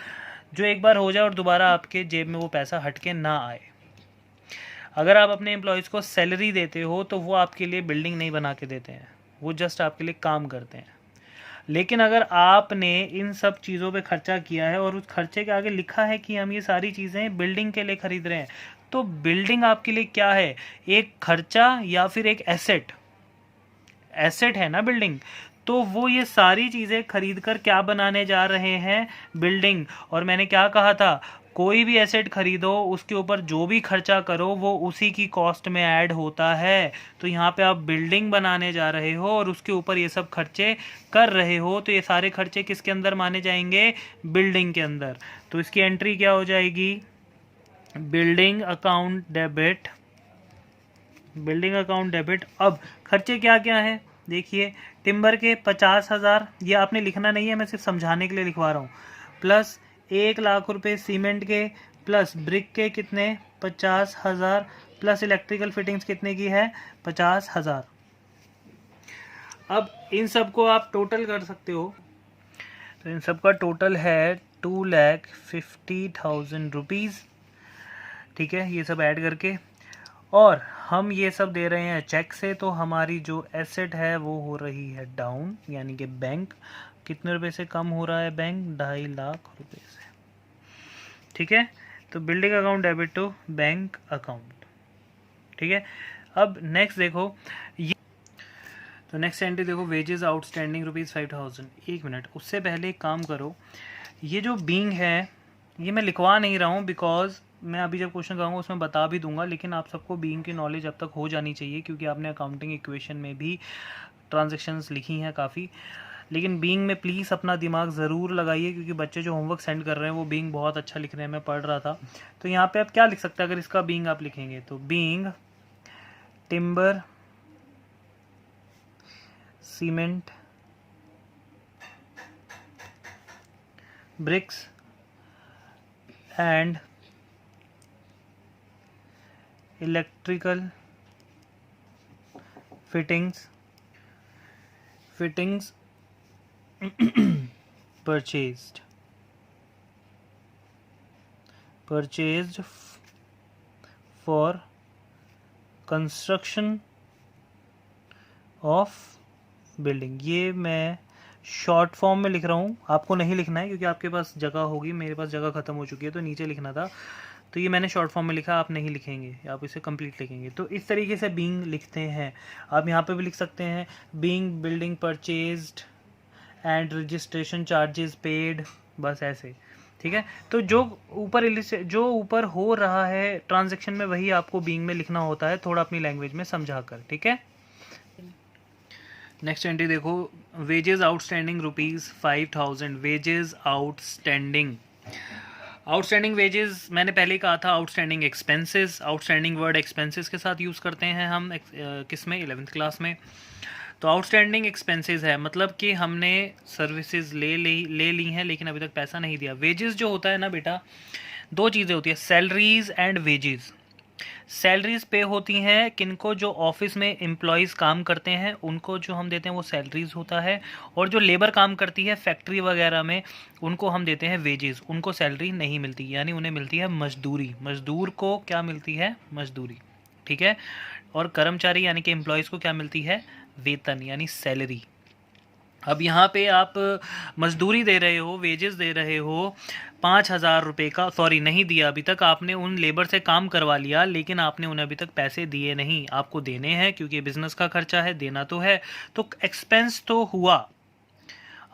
जो एक बार हो जाए और दोबारा आपके जेब में वो पैसा हट के ना आए। अगर आप अपने एम्प्लॉयज़ को सैलरी देते हो तो वो आपके लिए बिल्डिंग नहीं बना के देते हैं, वो जस्ट आपके लिए काम करते हैं। लेकिन अगर आपने इन सब चीज़ों पे खर्चा किया है और उस खर्चे के आगे लिखा है कि हम ये सारी चीज़ें बिल्डिंग के लिए खरीद रहे हैं, तो बिल्डिंग आपके लिए क्या है, एक खर्चा या फिर एक एसेट, एसेट है ना बिल्डिंग। तो वो ये सारी चीज़ें खरीद कर क्या बनाने जा रहे हैं, बिल्डिंग। और मैंने क्या कहा था, कोई भी एसेट खरीदो उसके ऊपर जो भी खर्चा करो वो उसी की कॉस्ट में ऐड होता है। तो यहाँ पे आप बिल्डिंग बनाने जा रहे हो और उसके ऊपर ये सब खर्चे कर रहे हो, तो ये सारे खर्चे किसके अंदर माने जाएंगे, बिल्डिंग के अंदर। तो इसकी एंट्री क्या हो जाएगी, building account debit, building account debit. अब खर्चे क्या क्या है देखिए, टिम्बर के 50,000, ये आपने लिखना नहीं है, मैं सिर्फ समझाने के लिए लिखवा रहा हूँ, प्लस 1 लाख रुपए सीमेंट के, प्लस ब्रिक के कितने 50,000, प्लस इलेक्ट्रिकल फिटिंग्स कितने की है 50,000। अब इन सब को आप टोटल कर सकते हो, तो इन सब का टोटल है 2,50,000 रुपीज़, ठीक है, ये सब ऐड करके। और हम ये सब दे रहे हैं चेक से, तो हमारी जो एसेट है वो हो रही है डाउन, यानी कि बैंक कितने रुपए से कम हो रहा है, बैंक 2.5 लाख रुपए से, ठीक है। तो building account debit to bank account, ठीक है। अब नेक्स्ट देखो, ये तो नेक्स्ट एंट्री देखो, वेजेस आउटस्टैंडिंग ₹5,000। एक मिनट, उससे पहले एक काम करो, ये जो बीइंग है ये मैं लिखवा नहीं रहा हूँ, बिकॉज मैं अभी जब क्वेश्चन करूँगा उसमें बता भी दूंगा, लेकिन आप सबको बीइंग की नॉलेज अब तक हो जानी चाहिए, क्योंकि आपने अकाउंटिंग इक्वेशन में भी ट्रांजेक्शन्स लिखी हैं काफ़ी। लेकिन बीइंग में प्लीज़ अपना दिमाग ज़रूर लगाइए, क्योंकि बच्चे जो होमवर्क सेंड कर रहे हैं वो बीइंग बहुत अच्छा लिख रहे हैं, मैं पढ़ रहा था। तो यहाँ पे आप क्या लिख सकते हैं अगर इसका बीइंग आप लिखेंगे, तो being timber, cement, bricks and electrical fittings purchased for construction of building. ये मैं शॉर्ट फॉर्म में लिख रहा हूँ, आपको नहीं लिखना है क्योंकि आपके पास जगह होगी, मेरे पास जगह ख़त्म हो चुकी है तो नीचे लिखना था, तो ये मैंने शॉर्ट फॉर्म में लिखा, आप नहीं लिखेंगे, आप इसे कंप्लीट लिखेंगे। तो इस तरीके से बीइंग लिखते हैं। आप यहाँ पे भी लिख सकते हैं being building purchased and registration charges paid, बस ऐसे, ठीक है। तो जो ऊपर हो रहा है ट्रांजैक्शन में वही आपको बीइंग में लिखना होता है, थोड़ा अपनी लैंग्वेज में समझा कर, ठीक है। नेक्स्ट एंट्री देखो, wages outstanding ₹5000, wages outstanding. Outstanding wages मैंने पहले ही कहा था, outstanding expenses. Outstanding word expenses के साथ यूज़ करते हैं हम किस में, 11th क्लास में। तो आउटस्टैंडिंग एक्सपेंसेस है मतलब कि हमने सर्विसेज ले ली हैं लेकिन अभी तक पैसा नहीं दिया। वेजेस जो होता है ना बेटा, दो चीज़ें होती है, सैलरीज एंड वेजेस। सैलरीज पे होती हैं किनको, जो ऑफिस में एम्प्लॉयज़ काम करते हैं उनको जो हम देते हैं वो सैलरीज होता है, और जो लेबर काम करती है फैक्ट्री वगैरह में उनको हम देते हैं वेजेस, उनको सैलरी नहीं मिलती, यानी उन्हें मिलती है मजदूरी। मजदूर को क्या मिलती है, मजदूरी, ठीक है। और कर्मचारी यानी कि एम्प्लॉयज़ को क्या मिलती है, वेतन यानी सैलरी। अब यहाँ पे आप मजदूरी दे रहे हो, वेजेस दे रहे हो 5,000 रुपये का, सॉरी नहीं दिया अभी तक, आपने उन लेबर से काम करवा लिया लेकिन आपने उन्हें अभी तक पैसे दिए नहीं, आपको देने हैं क्योंकि बिजनेस का खर्चा है, देना तो है, तो एक्सपेंस तो हुआ,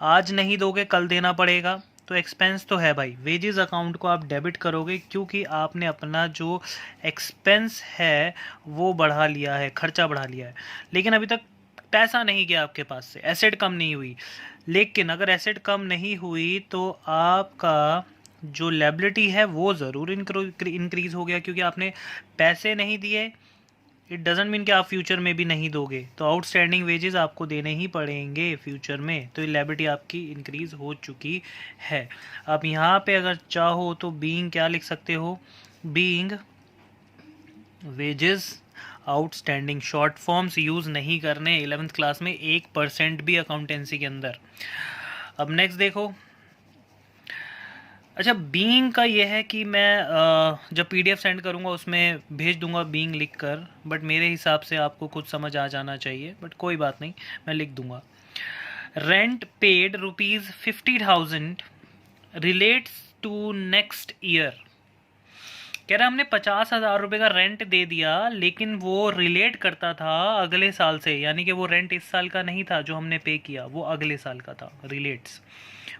आज नहीं दोगे कल देना पड़ेगा, तो एक्सपेंस तो है भाई। वेजेस अकाउंट को आप डेबिट करोगे क्योंकि आपने अपना जो एक्सपेंस है वो बढ़ा लिया है, खर्चा बढ़ा लिया है, लेकिन अभी तक पैसा नहीं गया आपके पास से, एसेट कम नहीं हुई। लेकिन अगर एसेट कम नहीं हुई तो आपका जो लायबिलिटी है वो ज़रूर इंक्रीज़ हो गया, क्योंकि आपने पैसे नहीं दिए। इट डजेंट मीन कि आप फ्यूचर में भी नहीं दोगे, तो आउटस्टैंडिंग वेजेस आपको देने ही पड़ेंगे फ्यूचर में, तो लायबिलिटी आपकी इंक्रीज़ हो चुकी है। अब यहाँ पे अगर चाहो तो बीइंग क्या लिख सकते हो, being wages outstanding. Short forms use नहीं करने 11th क्लास में 1% भी अकाउंटेंसी के अंदर। अब नेक्स्ट देखो, अच्छा बीइंग का ये है कि मैं जब PDF सेंड करूँगा उसमें भेज दूँगा बीइंग लिख कर, बट मेरे हिसाब से आपको कुछ समझ आ जाना चाहिए, बट कोई बात नहीं मैं लिख दूँगा। Rent paid ₹50,000 relates to next year. कह रहा हमने 50,000 रुपये का रेंट दे दिया लेकिन वो रिलेट करता था अगले साल से, यानी कि वो रेंट इस साल का नहीं था जो हमने पे किया, वो अगले साल का था। रिलेट्स,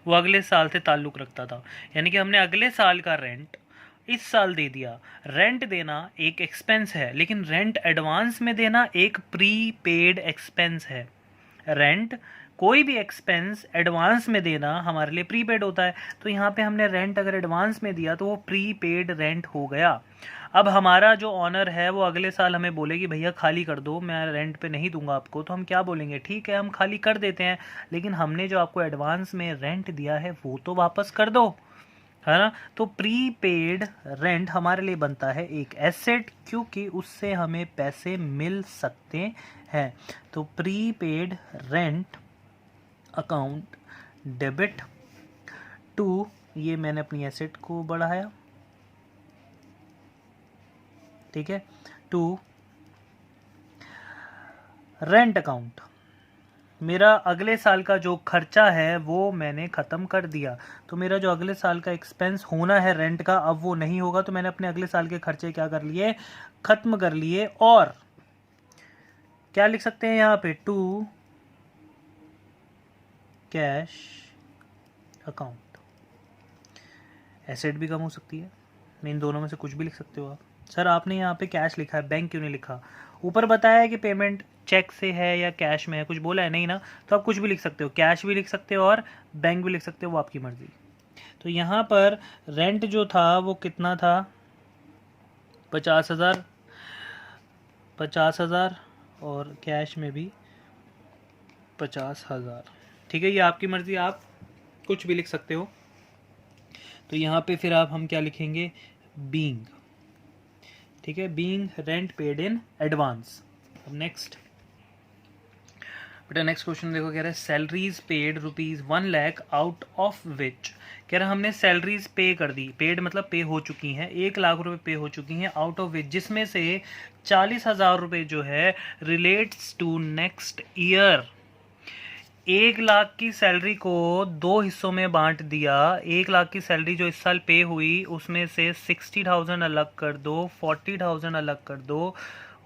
वो अगले साल से ताल्लुक़ रखता था, यानी कि हमने अगले साल का रेंट इस साल दे दिया। रेंट देना एक एक्सपेंस है लेकिन रेंट एडवांस में देना एक प्री पेड एक्सपेंस है। रेंट कोई भी एक्सपेंस एडवांस में देना हमारे लिए प्रीपेड होता है, तो यहाँ पे हमने रेंट अगर एडवांस में दिया तो वो प्रीपेड रेंट हो गया। अब हमारा जो ऑनर है वो अगले साल हमें बोले कि भैया खाली कर दो, मैं रेंट पे नहीं दूंगा आपको, तो हम क्या बोलेंगे, ठीक है हम खाली कर देते हैं, लेकिन हमने जो आपको एडवांस में रेंट दिया है वो तो वापस कर दो, है ना। तो प्रीपेड रेंट हमारे लिए बनता है एक एसेट, क्योंकि उससे हमें पैसे मिल सकते हैं। तो prepaid rent account debit to, ये मैंने अपनी एसेट को बढ़ाया, ठीक है, टू रेंट अकाउंट। मेरा अगले साल का जो खर्चा है वो मैंने ख़त्म कर दिया, तो मेरा जो अगले साल का एक्सपेंस होना है रेंट का अब वो नहीं होगा, तो मैंने अपने अगले साल के खर्चे क्या कर लिए, ख़त्म कर लिए। और क्या लिख सकते हैं यहाँ पे, टू कैश अकाउंट। एसेट भी कम हो सकती है, इन दोनों में से कुछ भी लिख सकते हो आप। सर आपने यहाँ पे कैश लिखा है, बैंक क्यों नहीं लिखा, ऊपर बताया है कि पेमेंट चेक से है या कैश में है, कुछ बोला है नहीं ना, तो आप कुछ भी लिख सकते हो, कैश भी लिख सकते हो और बैंक भी लिख सकते हो, वो आपकी मर्जी। तो यहाँ पर रेंट जो था वो कितना था, 50,000, 50,000 और कैश में भी 50,000, ठीक है, ये आपकी मर्जी, आप कुछ भी लिख सकते हो। तो यहाँ पे फिर आप हम क्या लिखेंगे, बीइंग, ठीक है, being rent paid in advance. अब नेक्स्ट बेटा नेक्स्ट क्वेश्चन देखो, कह रहा है salaries paid ₹1 lakh out of which, कह रहा है हमने सैलरीज पे कर दी, पेड मतलब पे हो चुकी हैं, 1 लाख रुपए पे हो चुकी हैं, आउट ऑफ विच जिसमें से 40,000 रुपये जो है relates to next year. 1 lakh की सैलरी को 2 हिस्सों में बांट दिया। 1 लाख की सैलरी जो इस साल पे हुई उसमें से 60,000 अलग कर दो, 40,000 अलग कर दो,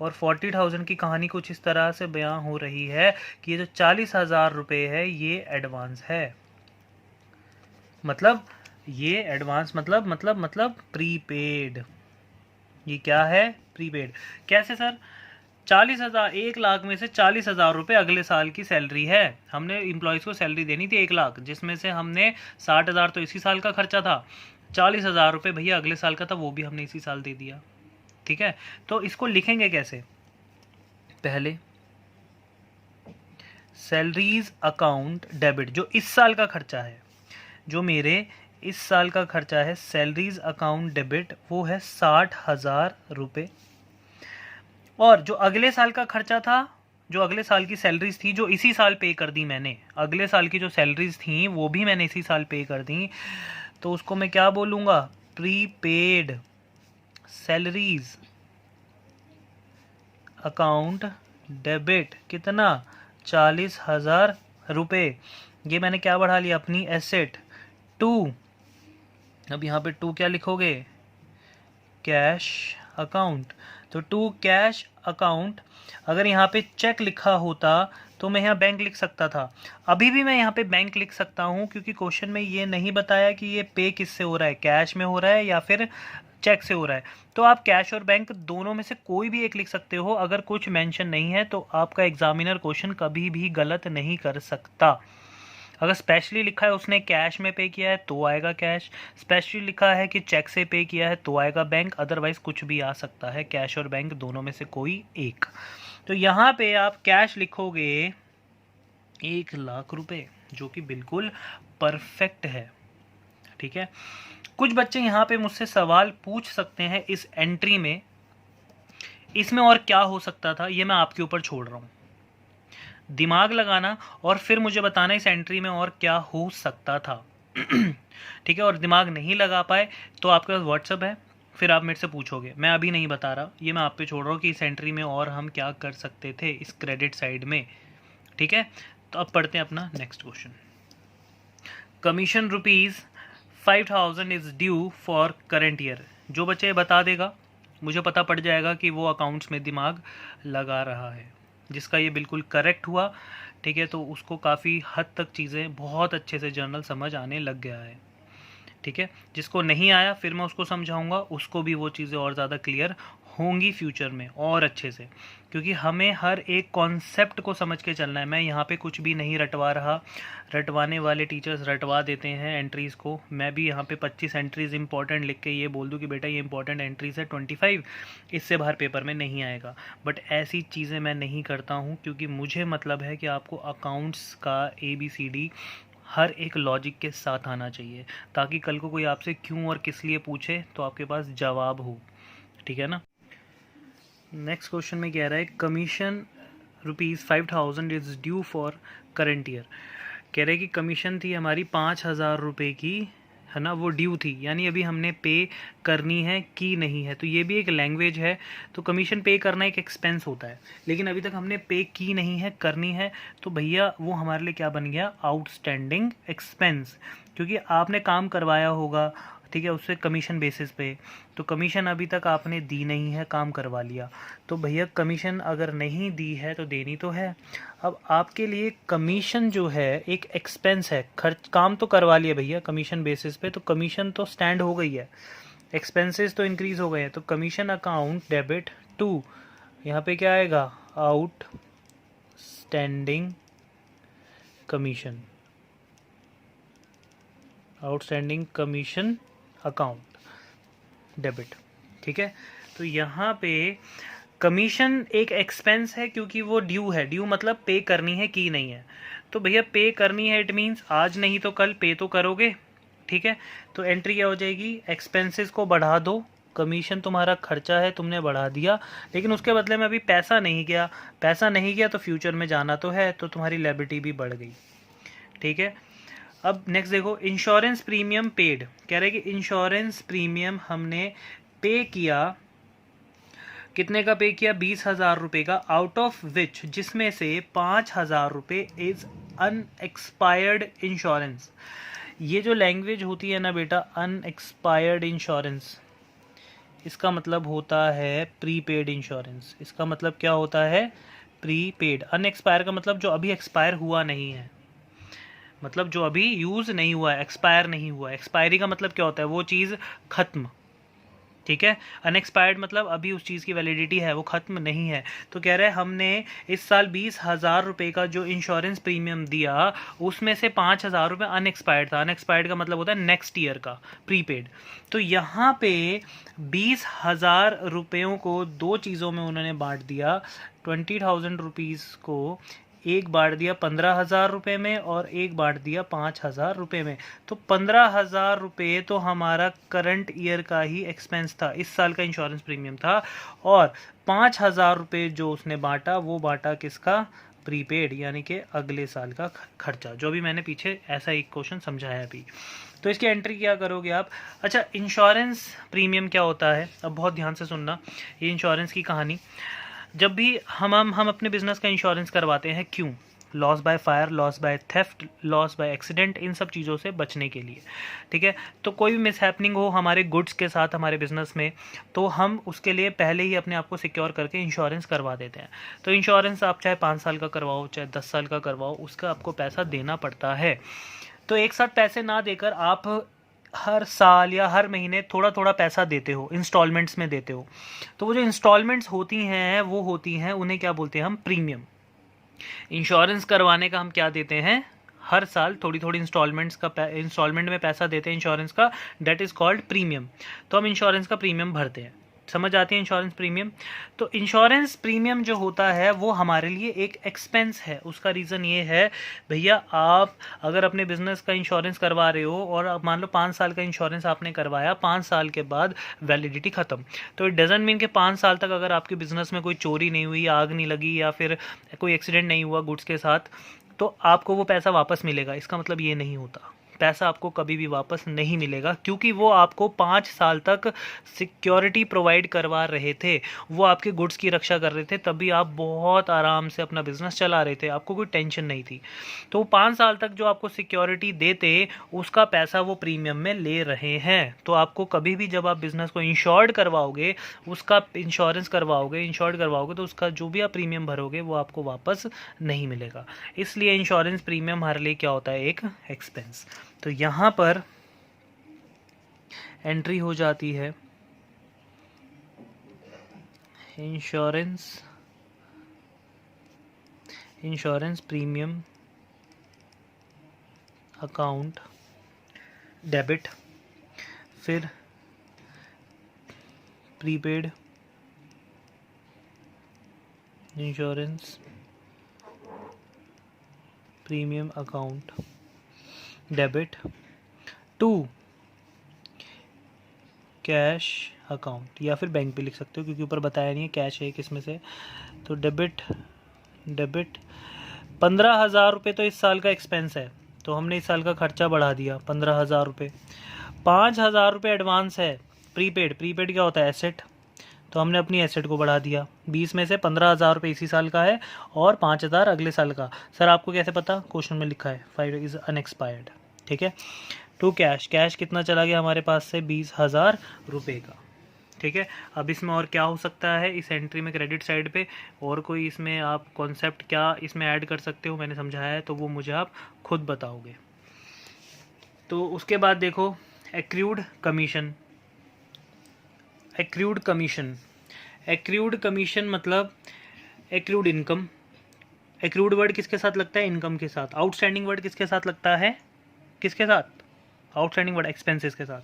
और 40,000 की कहानी कुछ इस तरह से बयां हो रही है कि ये जो 40,000 रुपये है ये एडवांस है। मतलब ये एडवांस मतलब प्रीपेड। ये क्या है? प्रीपेड। कैसे सर? 40,000, 1 लाख में से 40,000 रुपये अगले साल की सैलरी है। हमने इम्प्लॉयज़ को सैलरी देनी थी 1 लाख, जिसमें से हमने 60,000 तो इसी साल का खर्चा था, 40,000 रुपये भैया अगले साल का था, वो भी हमने इसी साल दे दिया। ठीक है, तो इसको लिखेंगे कैसे? पहले सैलरीज अकाउंट डेबिट, जो इस साल का खर्चा है, जो मेरे इस साल का खर्चा है, सैलरीज अकाउंट डेबिट वो है 60,000 रुपये। और जो अगले साल का खर्चा था, जो अगले साल की सैलरीज थी, जो इसी साल पे कर दी मैंने, अगले साल की जो सैलरीज थी वो भी मैंने इसी साल पे कर दी, तो उसको मैं क्या बोलूँगा? Prepaid salaries account debit. कितना? 40,000 रुपये। ये मैंने क्या बढ़ा लिया? अपनी एसेट। 2, अब यहाँ पे 2 क्या लिखोगे? Cash account. तो 2 कैश अकाउंट। अगर यहाँ पे चेक लिखा होता तो मैं यहाँ बैंक लिख सकता था, अभी भी मैं यहाँ पे बैंक लिख सकता हूँ, क्योंकि क्वेश्चन में ये नहीं बताया कि ये पे किससे हो रहा है, कैश में हो रहा है या फिर चेक से हो रहा है। तो आप कैश और बैंक दोनों में से कोई भी एक लिख सकते हो। अगर कुछ मेंशन नहीं है तो आपका एग्जामिनर क्वेश्चन कभी भी गलत नहीं कर सकता। अगर स्पेशली लिखा है उसने कैश में पे किया है तो आएगा कैश, स्पेशली लिखा है कि चेक से पे किया है तो आएगा बैंक, अदरवाइज कुछ भी आ सकता है, कैश और बैंक दोनों में से कोई एक। तो यहाँ पे आप कैश लिखोगे 1 लाख रुपए, जो कि बिल्कुल परफेक्ट है। ठीक है, कुछ बच्चे यहाँ पे मुझसे सवाल पूछ सकते हैं इस एंट्री में, इसमें और क्या हो सकता था, ये मैं आपके ऊपर छोड़ रहा हूँ। दिमाग लगाना और फिर मुझे बताना इस एंट्री में और क्या हो सकता था। ठीक है, और दिमाग नहीं लगा पाए तो आपके पास व्हाट्सएप है, फिर आप मेरे से पूछोगे, मैं अभी नहीं बता रहा, ये मैं आप पे छोड़ रहा हूँ कि इस एंट्री में और हम क्या कर सकते थे इस क्रेडिट साइड में। ठीक है, तो अब पढ़ते हैं अपना next question. Commission ₹5,000 is due for current year. जो बच्चे बता देगा मुझे पता पड़ जाएगा कि वो अकाउंट्स में दिमाग लगा रहा है। जिसका ये बिल्कुल करेक्ट हुआ, ठीक है, तो उसको काफ़ी हद तक चीज़ें बहुत अच्छे से जर्नल समझ आने लग गया है। ठीक है, जिसको नहीं आया फिर मैं उसको समझाऊंगा, उसको भी वो चीज़ें और ज़्यादा क्लियर होंगी फ्यूचर में और अच्छे से, क्योंकि हमें हर एक कॉन्सेप्ट को समझ के चलना है। मैं यहाँ पे कुछ भी नहीं रटवा रहा, रटवाने वाले टीचर्स रटवा देते हैं एंट्रीज़ को। मैं भी यहाँ पे 25 एंट्रीज़ इंपॉर्टेंट लिख के ये बोल दूँ कि बेटा ये इंपॉर्टेंट एंट्रीज़ है 25, इससे बाहर पेपर में नहीं आएगा, बट ऐसी चीज़ें मैं नहीं करता हूँ, क्योंकि मुझे मतलब है कि आपको अकाउंट्स का ABCD हर एक लॉजिक के साथ आना चाहिए, ताकि कल को कोई आपसे क्यों और किस लिए पूछे तो आपके पास जवाब हो। ठीक है ना। नेक्स्ट क्वेश्चन में कह रहा है commission ₹5,000 is due for current year. कह रहे हैं कि कमीशन थी हमारी 5,000 रुपये की, है ना, वो ड्यू थी, यानी अभी हमने पे करनी है कि नहीं है। तो ये भी एक लैंग्वेज है, तो कमीशन पे करना एक एक्सपेंस होता है, लेकिन अभी तक हमने पे की नहीं है, करनी है, तो भैया वो हमारे लिए क्या बन गया? आउटस्टैंडिंग एक्सपेंस, क्योंकि आपने काम करवाया होगा, ठीक है, उससे कमीशन बेसिस पे, तो कमीशन अभी तक आपने दी नहीं है, काम करवा लिया, तो भैया कमीशन अगर नहीं दी है तो देनी तो है। अब आपके लिए कमीशन जो है एक एक्सपेंस है, खर्च, काम तो करवा लिया भैया कमीशन बेसिस पे, तो कमीशन तो स्टैंड हो गई है, एक्सपेंसेस तो इंक्रीज हो गए हैं, तो कमीशन अकाउंट डेबिट टू, यहाँ पे क्या आएगा? Out standing commission, outstanding commission account debit. ठीक है, तो यहाँ पे कमीशन एक एक्सपेंस है क्योंकि वो ड्यू है, ड्यू मतलब पे करनी है कि नहीं है, तो भैया पे करनी है, इट मीन्स आज नहीं तो कल पे तो करोगे। ठीक है, तो एंट्री क्या हो जाएगी? एक्सपेंसेस को बढ़ा दो, कमीशन तुम्हारा खर्चा है, तुमने बढ़ा दिया, लेकिन उसके बदले में अभी पैसा नहीं गया तो फ्यूचर में जाना तो है, तो तुम्हारी लायबिलिटी भी बढ़ गई। ठीक है, अब नेक्स्ट देखो, इंश्योरेंस प्रीमियम पेड, कह रहे कि इंश्योरेंस प्रीमियम हमने पे किया, कितने का पे किया, 20,000 रुपये का, आउट ऑफ विच, जिसमें से 5,000 रुपये इज अनएक्सपायर्ड इंश्योरेंस। ये जो लैंग्वेज होती है ना बेटा, अनएक्सपायर्ड इंश्योरेंस, इसका मतलब होता है प्रीपेड इंश्योरेंस। इसका मतलब क्या होता है, प्रीपेड। अनएक्सपायर का मतलब जो अभी एक्सपायर हुआ नहीं है, मतलब जो अभी यूज़ नहीं हुआ है, एक्सपायर नहीं हुआ। एक्सपायरी का मतलब क्या होता है, वो चीज़ खत्म। ठीक है, अनएक्सपायर्ड मतलब अभी उस चीज़ की वैलिडिटी है, वो ख़त्म नहीं है। तो कह रहे हैं हमने इस साल 20,000 रुपये का जो इंश्योरेंस प्रीमियम दिया, उसमें से 5,000 रुपये अनएक्सपायर्ड था। अनएक्सपायर्ड का मतलब होता है नेक्स्ट ईयर का प्रीपेड। तो यहाँ पे 20,000 रुपयों को दो चीज़ों में उन्होंने बांट दिया। 20,000 रुपीज़ को एक बांट दिया 15,000 रुपये में और एक बांट दिया 5,000 रुपये में। तो 15,000 रुपये तो हमारा करंट ईयर का ही एक्सपेंस था, इस साल का इंश्योरेंस प्रीमियम था, और 5,000 रुपये जो उसने बांटा, वो बांटा किसका, प्रीपेड, यानी कि अगले साल का खर्चा, जो भी मैंने पीछे ऐसा एक क्वेश्चन समझाया अभी। तो इसकी एंट्री क्या करोगे आप। अच्छा, इंश्योरेंस प्रीमियम क्या होता है, अब बहुत ध्यान से सुनना ये इंश्योरेंस की कहानी। जब भी हम अपने बिजनेस का इंश्योरेंस करवाते हैं, क्यों, loss by fire, loss by theft, loss by accident, इन सब चीज़ों से बचने के लिए। ठीक है, तो कोई भी मिसहैपनिंग हो हमारे गुड्स के साथ, हमारे बिजनेस में, तो हम उसके लिए पहले ही अपने आप को सिक्योर करके इंश्योरेंस करवा देते हैं। तो इंश्योरेंस आप चाहे 5 साल का करवाओ, चाहे 10 साल का करवाओ, उसका आपको पैसा देना पड़ता है। तो एक साथ पैसे ना देकर आप हर साल या हर महीने थोड़ा थोड़ा पैसा देते हो, इंस्टॉलमेंट्स में देते हो। तो वो जो इंस्टॉलमेंट्स होती हैं, वो होती हैं, उन्हें क्या बोलते हैं हम, प्रीमियम। इंश्योरेंस करवाने का हम क्या देते हैं, हर साल थोड़ी थोड़ी इंस्टॉलमेंट में पैसा देते हैं इंश्योरेंस का, डेट इज़ कॉल्ड प्रीमियम। तो हम इंश्योरेंस का प्रीमियम भरते हैं। समझ आती है इंश्योरेंस प्रीमियम। तो इंश्योरेंस प्रीमियम जो होता है वो हमारे लिए एक एक्सपेंस है। उसका रीज़न ये है, भैया आप अगर अपने बिजनेस का इंश्योरेंस करवा रहे हो और आप मान लो 5 साल का इंश्योरेंस आपने करवाया, 5 साल के बाद वैलिडिटी ख़त्म। तो इट डजंट मीन कि 5 साल तक अगर आपके बिजनेस में कोई चोरी नहीं हुई, आग नहीं लगी या फिर कोई एक्सीडेंट नहीं हुआ गुड्स के साथ, तो आपको वो पैसा वापस मिलेगा। इसका मतलब ये नहीं होता, पैसा आपको कभी भी वापस नहीं मिलेगा, क्योंकि वो आपको 5 साल तक सिक्योरिटी प्रोवाइड करवा रहे थे, वो आपके गुड्स की रक्षा कर रहे थे, तभी आप बहुत आराम से अपना बिजनेस चला रहे थे, आपको कोई टेंशन नहीं थी। तो 5 साल तक जो आपको सिक्योरिटी देते, उसका पैसा वो प्रीमियम में ले रहे हैं। तो आपको कभी भी जब आप बिजनेस को इंश्योर्ड करवाओगे, उसका इंश्योरेंस करवाओगे तो उसका जो भी आप प्रीमियम भरोगे वो आपको वापस नहीं मिलेगा। इसलिए इंश्योरेंस प्रीमियम हमारे लिए क्या होता है, एक एक्सपेंस। तो यहाँ पर एंट्री हो जाती है इंश्योरेंस प्रीमियम अकाउंट डेबिट, फिर prepaid insurance premium account debit to cash account, या फिर बैंक पे लिख सकते हो क्योंकि ऊपर बताया नहीं है कैश है किस में से। तो डेबिट 15,000 रुपये तो इस साल का एक्सपेंस है, तो हमने इस साल का खर्चा बढ़ा दिया 15,000 रुपये। 5,000 रुपये एडवांस है, प्रीपेड क्या होता है, एसेट, तो हमने अपनी एसेट को बढ़ा दिया। 20 में से 15,000 रुपये इसी साल का है और 5,000 अगले साल का। सर आपको कैसे पता, क्वेश्चन में लिखा है 5 इज़ अनएक्सपायर्ड। ठीक है, टू कैश कितना चला गया हमारे पास से, 20,000 रुपये का। ठीक है, अब इसमें और क्या हो सकता है इस एंट्री में, क्रेडिट साइड पे और कोई इसमें आप कॉन्सेप्ट क्या इसमें ऐड कर सकते हो, मैंने समझाया है तो वो मुझे आप खुद बताओगे। तो उसके बाद देखो एक्रूड कमीशन मतलब एक्रूड इनकम। एक्रूड वर्ड किसके साथ लगता है, इनकम के साथ। आउटस्टैंडिंग वर्ड किसके साथ लगता है, किसके साथ, आउटस्टैंडिंग वर्ड एक्सपेंसेस के साथ।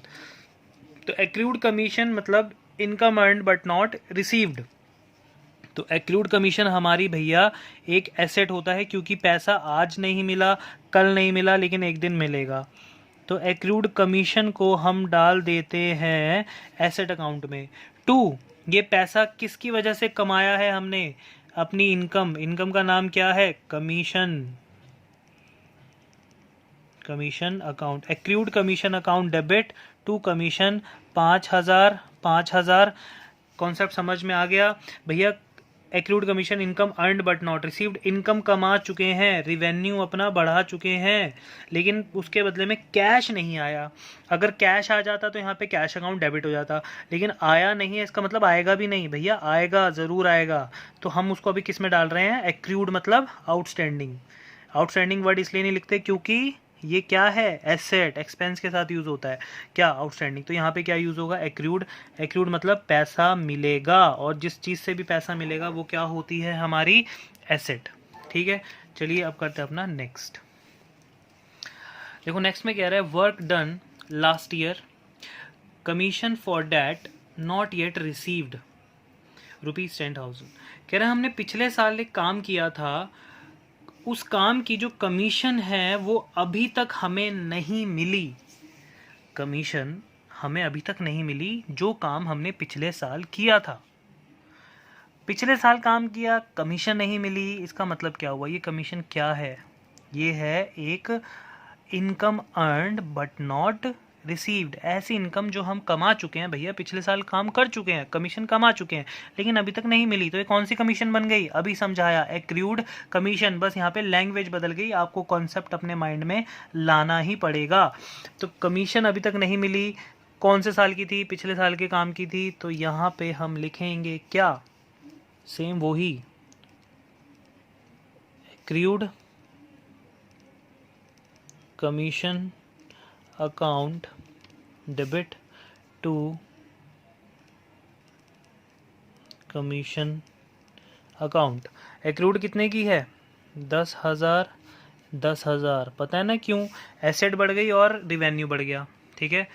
तो एक्रूड कमीशन मतलब income earned but not received. तो एक्रूड कमीशन हमारी भैया एक एसेट होता है, क्योंकि पैसा आज नहीं मिला, कल नहीं मिला, लेकिन एक दिन मिलेगा। तो एक्रूड कमीशन को हम डाल देते हैं एसेट अकाउंट में। 2, ये पैसा किसकी वजह से कमाया है हमने, अपनी इनकम। इनकम का नाम क्या है, commission. Commission account, accrued commission account debit to commission 5,000। 5,000 concept समझ में आ गया भैया। Accrued commission income earned but not received, income कमा चुके हैं, रिवेन्यू अपना बढ़ा चुके हैं, लेकिन उसके बदले में कैश नहीं आया। अगर कैश आ जाता तो यहाँ पे कैश अकाउंट डेबिट हो जाता, लेकिन आया नहीं है, इसका मतलब आएगा भी नहीं भैया, आएगा ज़रूर आएगा। तो हम उसको अभी किस में डाल रहे हैं, एक्रूड मतलब आउटस्टैंडिंग। आउटस्टैंडिंग वर्ड इसलिए नहीं लिखते क्योंकि ये क्या है, एसेट, एक्सपेंस के साथ यूज़ होता है क्या, आउटस्टैंडिंग। तो यहाँ पे क्या यूज़ होगा, एक्रूड। एक्रूड मतलब पैसा मिलेगा, और जिस चीज़ से भी पैसा मिलेगा वो क्या होती है, हमारी एसेट। ठीक है, चलिए अब करते हैं अपना नेक्स्ट। देखो नेक्स्ट में कह रहा है work done last year, commission for that not yet received ₹10,000। कह रहा है हमने पिछले साल एक काम किया था, उस काम की जो कमीशन है वो अभी तक हमें नहीं मिली। कमीशन हमें अभी तक नहीं मिली जो काम हमने पिछले साल किया था। पिछले साल काम किया, कमीशन नहीं मिली, इसका मतलब क्या हुआ, ये कमीशन क्या है, ये है एक income earned but not received. ऐसी इनकम जो हम कमा चुके हैं भैया, पिछले साल काम कर चुके हैं, कमीशन कमा चुके हैं, लेकिन अभी तक नहीं मिली। तो ये कौन सी कमीशन बन गई, अभी समझाया, एक्रूड कमीशन। बस यहाँ पे लैंग्वेज बदल गई, आपको कॉन्सेप्ट अपने माइंड में लाना ही पड़ेगा। तो कमीशन अभी तक नहीं मिली, कौन से साल की थी, पिछले साल के काम की थी। तो यहाँ पे हम लिखेंगे क्या, सेम वही, accrued commission account debit to commission account. Accrued कितने की है, 10,000। 10,000 पता है ना क्यों, एसेट बढ़ गई और रिवेन्यू बढ़ गया। ठीक है,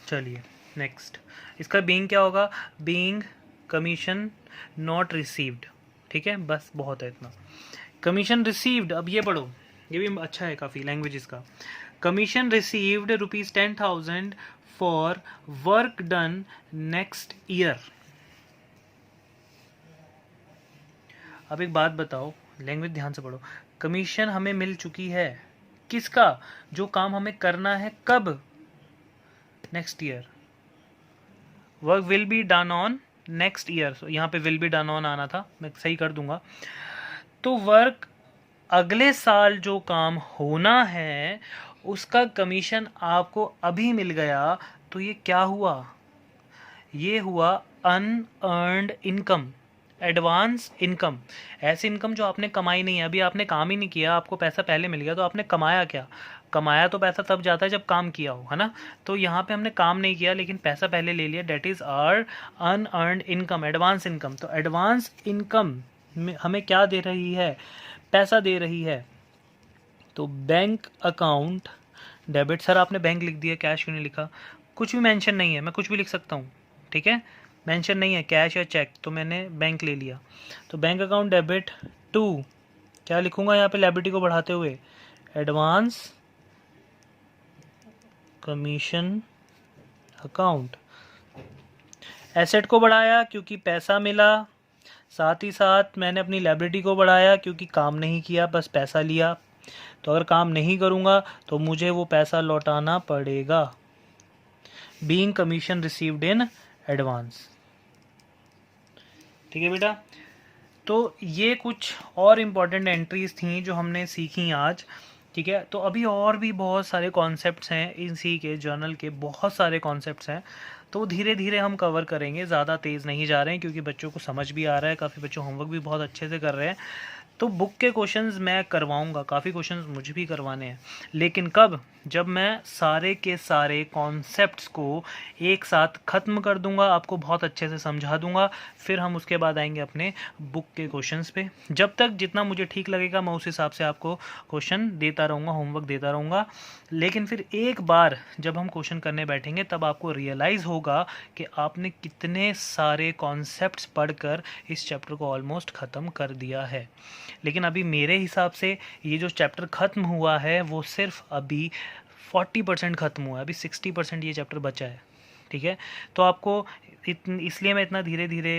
चलिए नेक्स्ट। इसका बीइंग क्या होगा, बीइंग कमीशन नॉट रिसीव्ड। ठीक है, बस बहुत है इतना। कमीशन रिसीव्ड, अब ये पढ़ो, ये भी अच्छा है काफ़ी लैंग्वेज इसका। Commission received ₹10,000 for work done next year. अब एक बात बताओ, लैंग्वेज ध्यान से पढ़ो। कमीशन हमें मिल चुकी है, किसका, जो काम हमें करना है, कब, next year. Work will be done on next year, यहाँ पे विल बी डन ऑन आना था, मैं सही कर दूंगा। तो वर्क अगले साल जो काम होना है उसका कमीशन आपको अभी मिल गया, तो ये क्या हुआ, ये हुआ अनअर्न्ड इनकम, एडवांस इनकम। ऐसी इनकम जो आपने कमाई नहीं है, अभी आपने काम ही नहीं किया, आपको पैसा पहले मिल गया, तो आपने कमाया क्या, कमाया तो पैसा तब जाता है जब काम किया हो, है ना। तो यहाँ पे हमने काम नहीं किया लेकिन पैसा पहले ले लिया, that is our unearned income, advance income. तो एडवांस इनकम हमें क्या दे रही है, पैसा दे रही है। तो बैंक अकाउंट डेबिट, सर आपने बैंक लिख दिया, कैश क्यों नहीं लिखा, कुछ भी मेंशन नहीं है, मैं कुछ भी लिख सकता हूँ। ठीक है, मेंशन नहीं है कैश या चेक, तो मैंने बैंक ले लिया। तो बैंक अकाउंट डेबिट टू, क्या लिखूंगा यहाँ पे लायबिलिटी को बढ़ाते हुए, एडवांस कमीशन अकाउंट। एसेट को बढ़ाया क्योंकि पैसा मिला, साथ ही साथ मैंने अपनी लायबिलिटी को बढ़ाया क्योंकि काम नहीं किया, बस पैसा लिया। तो अगर काम नहीं करूँगा तो मुझे वो पैसा लौटाना पड़ेगा। Being commission received in advance. ठीक है बेटा, तो ये कुछ और इम्पॉर्टेंट एंट्रीज थी जो हमने सीखी आज। ठीक है, तो अभी और भी बहुत सारे कॉन्सेप्ट्स हैं इसी के जर्नल के, बहुत सारे कॉन्सेप्ट्स हैं, तो धीरे धीरे हम कवर करेंगे, ज़्यादा तेज़ नहीं जा रहे हैं क्योंकि बच्चों को समझ भी आ रहा है, काफ़ी बच्चों होमवर्क भी बहुत अच्छे से कर रहे हैं। तो बुक के क्वेश्चंस मैं करवाऊंगा, काफ़ी क्वेश्चंस मुझे भी करवाने हैं, लेकिन कब, जब मैं सारे के सारे कॉन्सेप्ट्स को एक साथ ख़त्म कर दूंगा, आपको बहुत अच्छे से समझा दूंगा, फिर हम उसके बाद आएंगे अपने बुक के क्वेश्चंस पे। जब तक जितना मुझे ठीक लगेगा मैं उस हिसाब से आपको क्वेश्चन देता रहूँगा, होमवर्क देता रहूँगा। लेकिन फिर एक बार जब हम क्वेश्चन करने बैठेंगे तब आपको रियलाइज़ होगा कि आपने कितने सारे कॉन्सेप्ट्स पढ़कर इस चैप्टर को ऑलमोस्ट ख़त्म कर दिया है। लेकिन अभी मेरे हिसाब से ये जो चैप्टर ख़त्म हुआ है वो सिर्फ अभी 40% ख़त्म हुआ है, अभी 60% ये चैप्टर बचा है। ठीक है, तो आपको इसलिए मैं इतना धीरे धीरे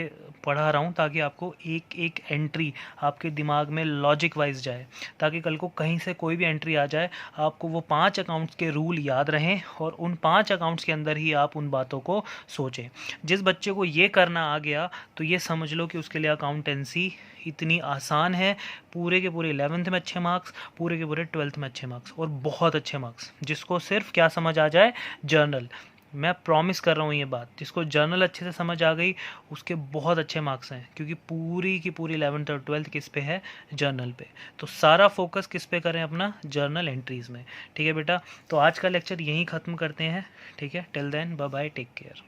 पढ़ा रहा हूँ ताकि आपको एक एक एंट्री आपके दिमाग में लॉजिक वाइज जाए, ताकि कल को कहीं से कोई भी एंट्री आ जाए आपको वो 5 अकाउंट्स के रूल याद रहें और उन 5 अकाउंट्स के अंदर ही आप उन बातों को सोचें। जिस बच्चे को ये करना आ गया तो ये समझ लो कि उसके लिए अकाउंटेंसी इतनी आसान है। पूरे के पूरे 11th में अच्छे मार्क्स, पूरे के पूरे 12th में अच्छे मार्क्स और बहुत अच्छे मार्क्स। जिसको सिर्फ क्या समझ आ जाए, जर्नल, मैं प्रॉमिस कर रहा हूँ ये बात, जिसको जर्नल अच्छे से समझ आ गई उसके बहुत अच्छे मार्क्स हैं, क्योंकि पूरी की पूरी 11th और 12th किस पे है, जर्नल पे। तो सारा फोकस किस पे करें, अपना जर्नल एंट्रीज़ में। ठीक है बेटा, तो आज का लेक्चर यहीं ख़त्म करते हैं। ठीक है, till then bye bye, take care.